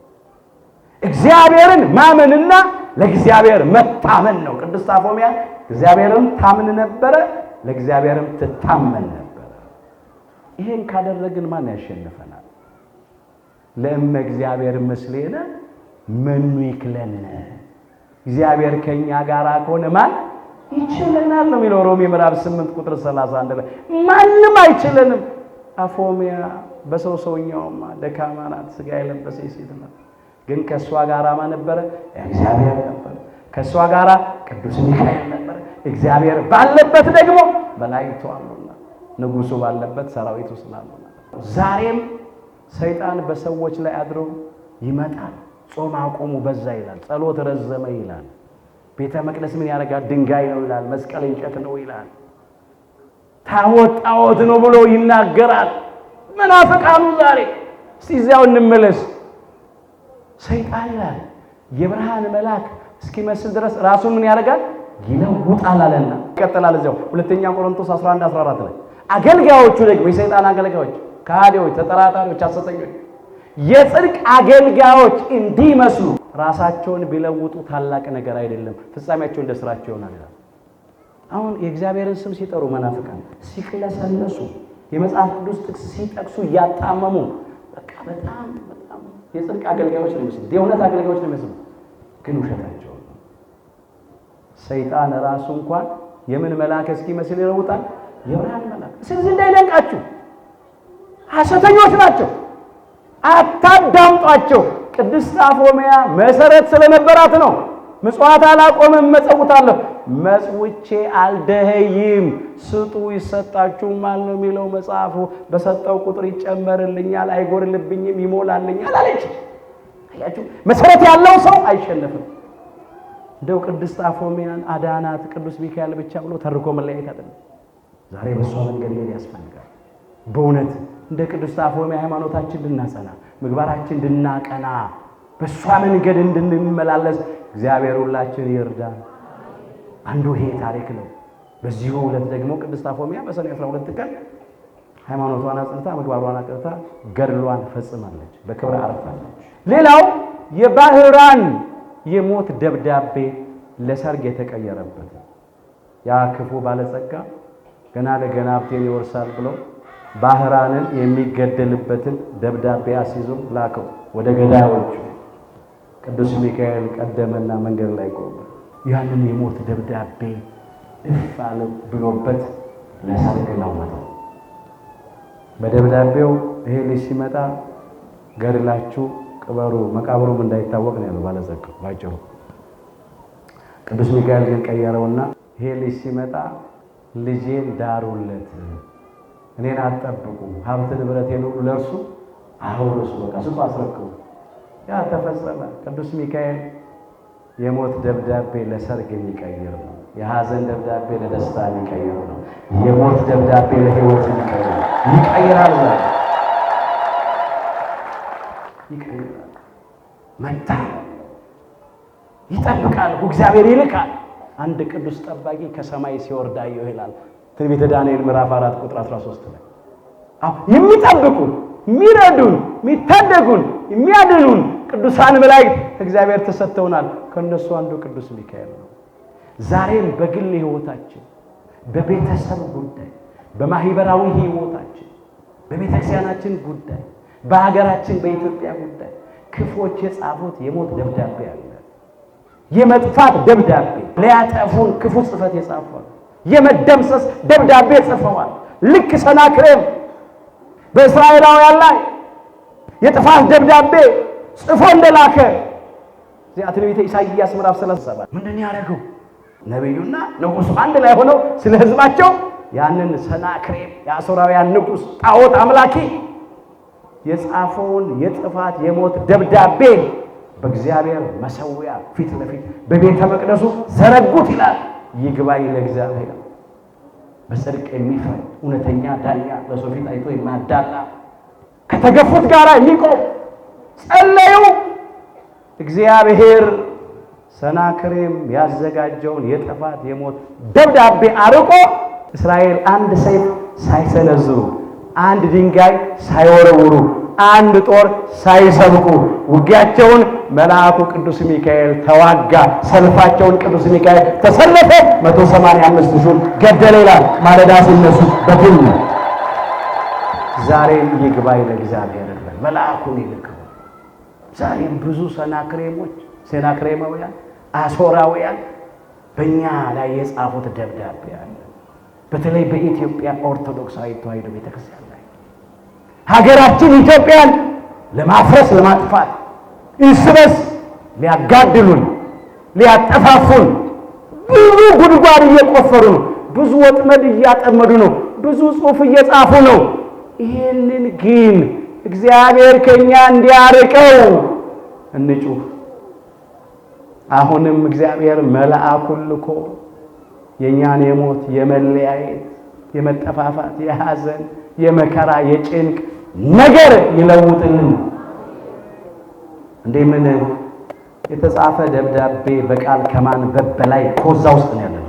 እግዚአብሔርን ማመንና ለእግዚአብሔር መታመን ነው። ቅድስት አፎምያ እግዚአብሔርን ታምን ነበረ፣ ለእግዚአብሔርም ትታመን ነበረ። ይሄን ካደረግን ማን ያሸንፈናል? ለእመ እግዚአብሔር ምስሌነ መኑ ይክለነ። እግዚአብሔር ከኛ ጋር ከሆነ ማን ይችለናል ነው የሚለው ሮሜ ምዕራፍ 8 ቁጥር 31 ላይ። ማንም አይችለንም። አፎምያ በሰው ሰውኛውማ ደካማ ናት፣ ሥጋ የለበሰች ሴት ናት። ግን ከእሷ ጋር ማን ነበረ? እግዚአብሔር ነበር። ከእሷ ጋር ቅዱስ ሚካኤል ነበር። እግዚአብሔር ባለበት ደግሞ መላእክቱ አሉና፣ ንጉሡ ባለበት ሰራዊቱ ስላሉና፣ ዛሬም ሰይጣን በሰዎች ላይ አድሮ ይመጣል። ጾም አቆሙ በዛ ይላል፣ ጸሎት ረዘመ ይላል፣ ቤተ መቅደስ ምን ያደርጋል? ድንጋይ ነው ይላል፣ መስቀል እንጨት ነው ይላል፣ ታቦት ጣዖት ነው ብሎ ይናገራል። መናፍቃኑ ዛሬ እስቲ እዚያው እንመለስ። ሰይጣን ይላል የብርሃን መልአክ እስኪመስል ድረስ ራሱን ምን ያደርጋል? ይለውጣል አለና ይቀጥላል። እዚያው ሁለተኛ ቆሮንቶስ 11:14 ላይ አገልጋዮቹ ደግሞ የሰይጣን አገልጋዮች ከሃዲዎች፣ ተጠራጣሪዎች፣ ሐሰተኞች የጽድቅ አገልጋዮች እንዲመስሉ ራሳቸውን ቢለውጡ ታላቅ ነገር አይደለም፣ ፍጻሜያቸው እንደ ስራቸው ይሆናል ይላል። አሁን የእግዚአብሔርን ስም ሲጠሩ መናፍቃን ሲቅለሰለሱ፣ የመጽሐፍ ቅዱስ ጥቅስ ሲጠቅሱ እያጣመሙ በቃ በጣም የጽድቅ አገልጋዮች ነው የሚመስሉት፣ የእውነት አገልጋዮች ነው የሚመስሉት፣ ግን ውሸታቸው ነው። ሰይጣን ራሱ እንኳን የምን መልአክ እስኪመስል ይለውጣል? የብርሃን መልአክ። ስለዚህ እንዳይደንቃችሁ ሐሰተኞች ናቸው፣ አታዳምጧቸው። ቅድስት አፎምያ መሰረት ስለነበራት ነው። ምጽዋት አላቆምም መጸውታለሁ፣ መጽውቼ አልደኸይም፣ ስጡ ይሰጣችሁማል ነው የሚለው መጽሐፉ። በሰጠው ቁጥር ይጨመርልኛል፣ አይጎርልብኝም፣ ይሞላልኛል አለች። አያችሁ፣ መሰረት ያለው ሰው አይሸነፍም። እንደው ቅድስት አፎምያን አዳናት ቅዱስ ሚካኤል ብቻ ብሎ ተርኮ መለያየት አይደለም። ዛሬ በሷ መንገድ ላይ ያስፈልጋል። በእውነት እንደ ቅድስት አፎምያ ሃይማኖታችን እንድናጸና፣ ምግባራችን እንድናቀና፣ በሷ መንገድ እንድንመላለስ እግዚአብሔር ሁላችን ይርዳን። አንዱ ይሄ ታሪክ ነው። በዚሁ ዕለት ደግሞ ቅድስት አፎምያ በሰኔ 12 ቀን ሃይማኖቷን አጽንታ ምግባሯን አቅርታ ገድሏን ፈጽማለች፣ በክብረ አረፋለች። ሌላው የባህራን የሞት ደብዳቤ ለሰርግ የተቀየረበት ያ ክፉ ባለጸጋ ገና ለገና ሀብቴን ይወርሳል ብሎ ባህራንን የሚገደልበትን ደብዳቤ አስይዞ ላከው ወደ ገዳዮቹ። ቅዱስ ሚካኤል ቀደመና መንገድ ላይ ቆመ። ያንን የሞት ደብዳቤ እፍ አለ ብሎበት ለሰርግ ለወጠው። በደብዳቤው ይሄ ልጅ ሲመጣ ገድላችሁ ቅበሩ፣ መቃብሩም እንዳይታወቅ ነው ያለው ባለጸጋው ባጭሩ። ቅዱስ ሚካኤል ግን ቀየረውና ይሄ ልጅ ሲመጣ ልጄን ዳሩለት፣ እኔን አትጠብቁ፣ ሀብት ንብረቴን ሁሉ ለእርሱ አውርሱ፣ በቃ ስጡ፣ አስረክቡ። ያ ተፈጸመ። ቅዱስ ሚካኤል የሞት ደብዳቤ ለሰርግ የሚቀይር ነው። የሐዘን ደብዳቤ ለደስታ የሚቀይር ነው። የሞት ደብዳቤ ለሕይወት የሚቀይር ነው። ይቀይራል፣ ይቀይራል። መታ ይጠብቃል፣ እግዚአብሔር ይልካል። አንድ ቅዱስ ጠባቂ ከሰማይ ሲወርድ አየሁ ይላል ትንቢተ ዳንኤል ምዕራፍ 4 ቁጥር 13 ላይ። የሚጠብቁን፣ የሚረዱን፣ የሚታደጉን፣ የሚያድኑን ቅዱሳን መላእክት እግዚአብሔር ተሰጥተውናል። ከነሱ አንዱ ቅዱስ ሚካኤል ነው። ዛሬም በግል ሕይወታችን፣ በቤተሰብ ጉዳይ፣ በማህበራዊ ሕይወታችን፣ በቤተክርስቲያናችን ጉዳይ፣ በሀገራችን በኢትዮጵያ ጉዳይ ክፎች የጻፉት የሞት ደብዳቤ አለ። የመጥፋት ደብዳቤ ሊያጠፉን ክፉ ጽፈት የጻፉት የመደምሰስ ደብዳቤ ጽፈዋል። ልክ ሰናክሬም በእስራኤላውያን ላይ የጥፋት ደብዳቤ ጽፎ እንደላከ እዚያ ትንቢተ ኢሳይያስ ምዕራፍ 37 ምንድን ያደረገው ነብዩና ንጉሱ አንድ ላይ ሆነው ስለ ሕዝባቸው ያንን ሰናክሬም የአሦራውያን ንጉስ ጣዖት አምላኪ የጻፈውን የጥፋት የሞት ደብዳቤ በእግዚአብሔር መሠዊያ ፊት ለፊት በቤተ መቅደሱ ዘረጉት ይላል። ይግባኝ ለእግዚአብሔር። በጽድቅ የሚፈርድ እውነተኛ ዳኛ፣ በሰው ፊት አይቶ የማያዳላ ከተገፉት ጋር የሚቆም ጸለዩ። እግዚአብሔር ሰናክሬም ያዘጋጀውን የጥፋት የሞት ደብዳቤ አርቆ እስራኤል አንድ ሰይፍ ሳይሰነዝሩ፣ አንድ ድንጋይ ሳይወረውሩ፣ አንድ ጦር ሳይሰብቁ ውጊያቸውን መልአኩ ቅዱስ ሚካኤል ተዋጋ። ሰልፋቸውን ቅዱስ ሚካኤል ተሰለፈ። 185 ሺህ ገደለ ይላል ማለዳ ሲነሱ በግል። ዛሬም ይግባኝ ለእግዚአብሔር መልአኩን ይልከው። ዛሬም ብዙ ሰናክሬማውያን አሦራውያን በእኛ ላይ የጻፉት ደብዳቤ አለ። በተለይ በኢትዮጵያ ኦርቶዶክሳዊ ተዋሕዶ ቤተክርስቲያን ላይ ሀገራችን ኢትዮጵያን ለማፍረስ ለማጥፋት እርስ በርስ ሊያጋድሉን ሊያጠፋፉን ብዙ ጉድጓድ እየቆፈሩ ነው። ብዙ ወጥመድ እያጠመዱ ነው። ብዙ ጽሑፍ እየጻፉ ነው። ይህንን ግን እግዚአብሔር ከኛ እንዲያርቀው እንጩህ። አሁንም እግዚአብሔር መልአኩን ልኮ የኛን የሞት የመለያየት የመጠፋፋት የሐዘን የመከራ የጭንቅ ነገር ይለውጥልን። እንደምን የተጻፈ ደብዳቤ በቃል ከማንበብ በላይ ኮዛ ውስጥ ነው ያለነው።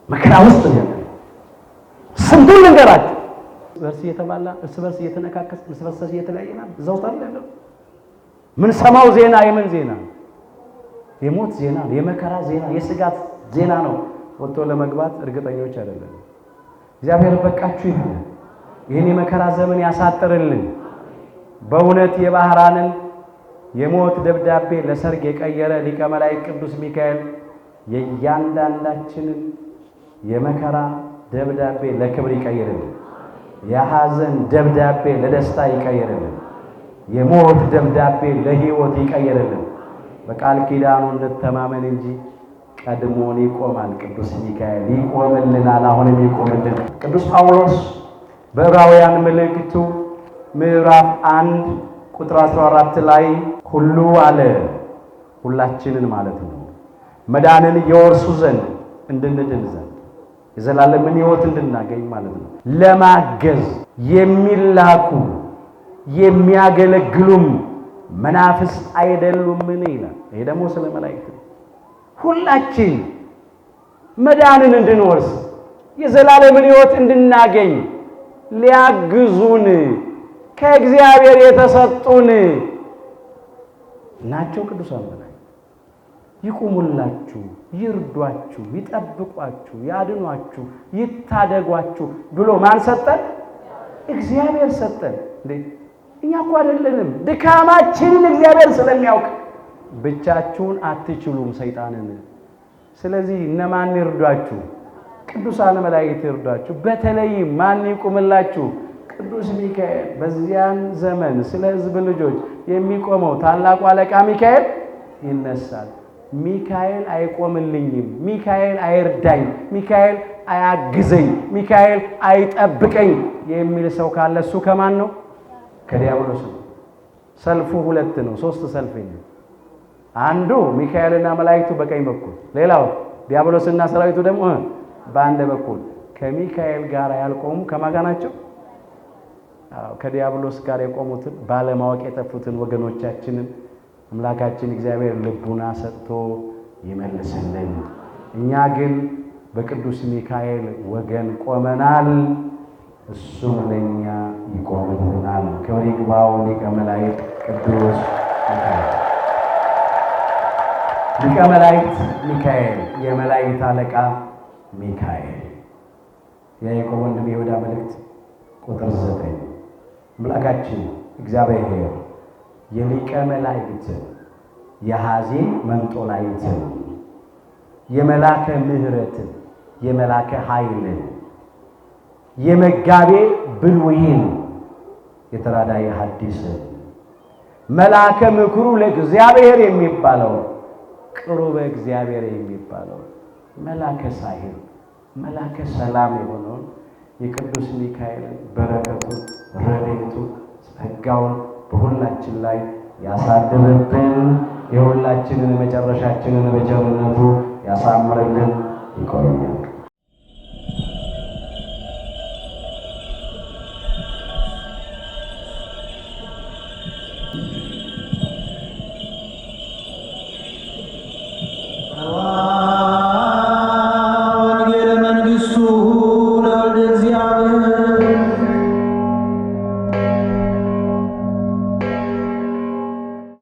መከራ ውስጥ ነው ያለነው። ስንቱን ልንገራችሁ። እርስ እየተባላ እርስ በርስ እየተነካከስ እርስ በርስ እየተለያየና እዛው ታዲያ ያለው ምን ሰማው ዜና የምን ዜና? የሞት ዜና፣ የመከራ ዜና፣ የስጋት ዜና ነው። ወጥቶ ለመግባት እርግጠኞች አይደለም። እግዚአብሔር በቃችሁ ይሁን። ይህን የመከራ ዘመን ያሳጥርልን። በእውነት የባህራንን የሞት ደብዳቤ ለሰርግ የቀየረ ሊቀ መላእክት ቅዱስ ሚካኤል የእያንዳንዳችንን የመከራ ደብዳቤ ለክብር ይቀይርልን። የሐዘን ደብዳቤ ለደስታ ይቀይርልን። የሞት ደብዳቤ ለሕይወት ይቀይርልን። በቃል ኪዳኑ እንተማመን እንጂ ቀድሞን ይቆማል። ቅዱስ ሚካኤል ይቆምልናል። አሁንም ይቆምልን። ቅዱስ ጳውሎስ በዕብራውያን መልእክቱ ምዕራፍ 1 ቁጥር 14 ላይ ሁሉ አለ ሁላችንን ማለት ነው መዳንን የወርሱ ዘንድ እንድንድን ዘንድ የዘላለምን ሕይወት እንድናገኝ ማለት ነው ለማገዝ የሚላኩ የሚያገለግሉም መናፍስት አይደሉምን ይላል። ይሄ ደግሞ ስለ መላእክት ነው። ሁላችን መዳንን እንድንወርስ የዘላለምን ሕይወት እንድናገኝ ሊያግዙን ከእግዚአብሔር የተሰጡን ናቸው። ቅዱሳን መላእክት ይቁሙላችሁ፣ ይርዷችሁ፣ ይጠብቋችሁ፣ ያድኗችሁ፣ ይታደጓችሁ ብሎ ማን ሰጠን? እግዚአብሔር ሰጠን። እኛ እኮ አይደለንም። ድካማችንን እግዚአብሔር ስለሚያውቅ ብቻችሁን አትችሉም ሰይጣንን። ስለዚህ እነማን ይርዷችሁ? ቅዱሳን መላእክት ይርዷችሁ። በተለይ ማን ይቁምላችሁ? ቅዱስ ሚካኤል። በዚያን ዘመን ስለ ሕዝብ ልጆች የሚቆመው ታላቁ አለቃ ሚካኤል ይነሳል። ሚካኤል አይቆምልኝም፣ ሚካኤል አይርዳኝ፣ ሚካኤል አያግዘኝ፣ ሚካኤል አይጠብቀኝ የሚል ሰው ካለ እሱ ከማን ነው? ከዲያብሎስ ነው። ሰልፉ ሁለት ነው፣ ሶስት ሰልፍ ነው። አንዱ ሚካኤልና መላእክቱ በቀኝ በኩል፣ ሌላው ዲያብሎስና ሰራዊቱ ደግሞ በአንድ በኩል። ከሚካኤል ጋር ያልቆሙ ከማን ጋር ናቸው? ከዲያብሎስ ጋር የቆሙትን ባለማወቅ የጠፉትን ወገኖቻችንን አምላካችን እግዚአብሔር ልቡና ሰጥቶ ይመልስልን። እኛ ግን በቅዱስ ሚካኤል ወገን ቆመናል። እሱም ለእኛ ይቆምልናል። ክብር ይግባው ሊቀ መላእክት ቅዱስ ሚካኤል። ሊቀ መላእክት ሚካኤል የመላእክት አለቃ ሚካኤል። የያዕቆብ ወንድም የይሁዳ መልእክት ቁጥር 9 አምላካችን እግዚአብሔር የሊቀ መላእክትን የሐዜን መንጦላይትን የመላከ ምሕረትን የመላከ ኃይልን የመጋቤ ብሉይን የተራዳኢ ሐዲስን መላከ ምክሩ ለእግዚአብሔር የሚባለው ቅሩበ እግዚአብሔር የሚባለው መላከ ሳይል መላከ ሰላም የሆነውን የቅዱስ ሚካኤልን በረከቱን ረድኤቱን ጸጋውን በሁላችን ላይ ያሳድርብን። የሁላችንን መጨረሻችንን በቸርነቱ ያሳምርልን። ይቆየን።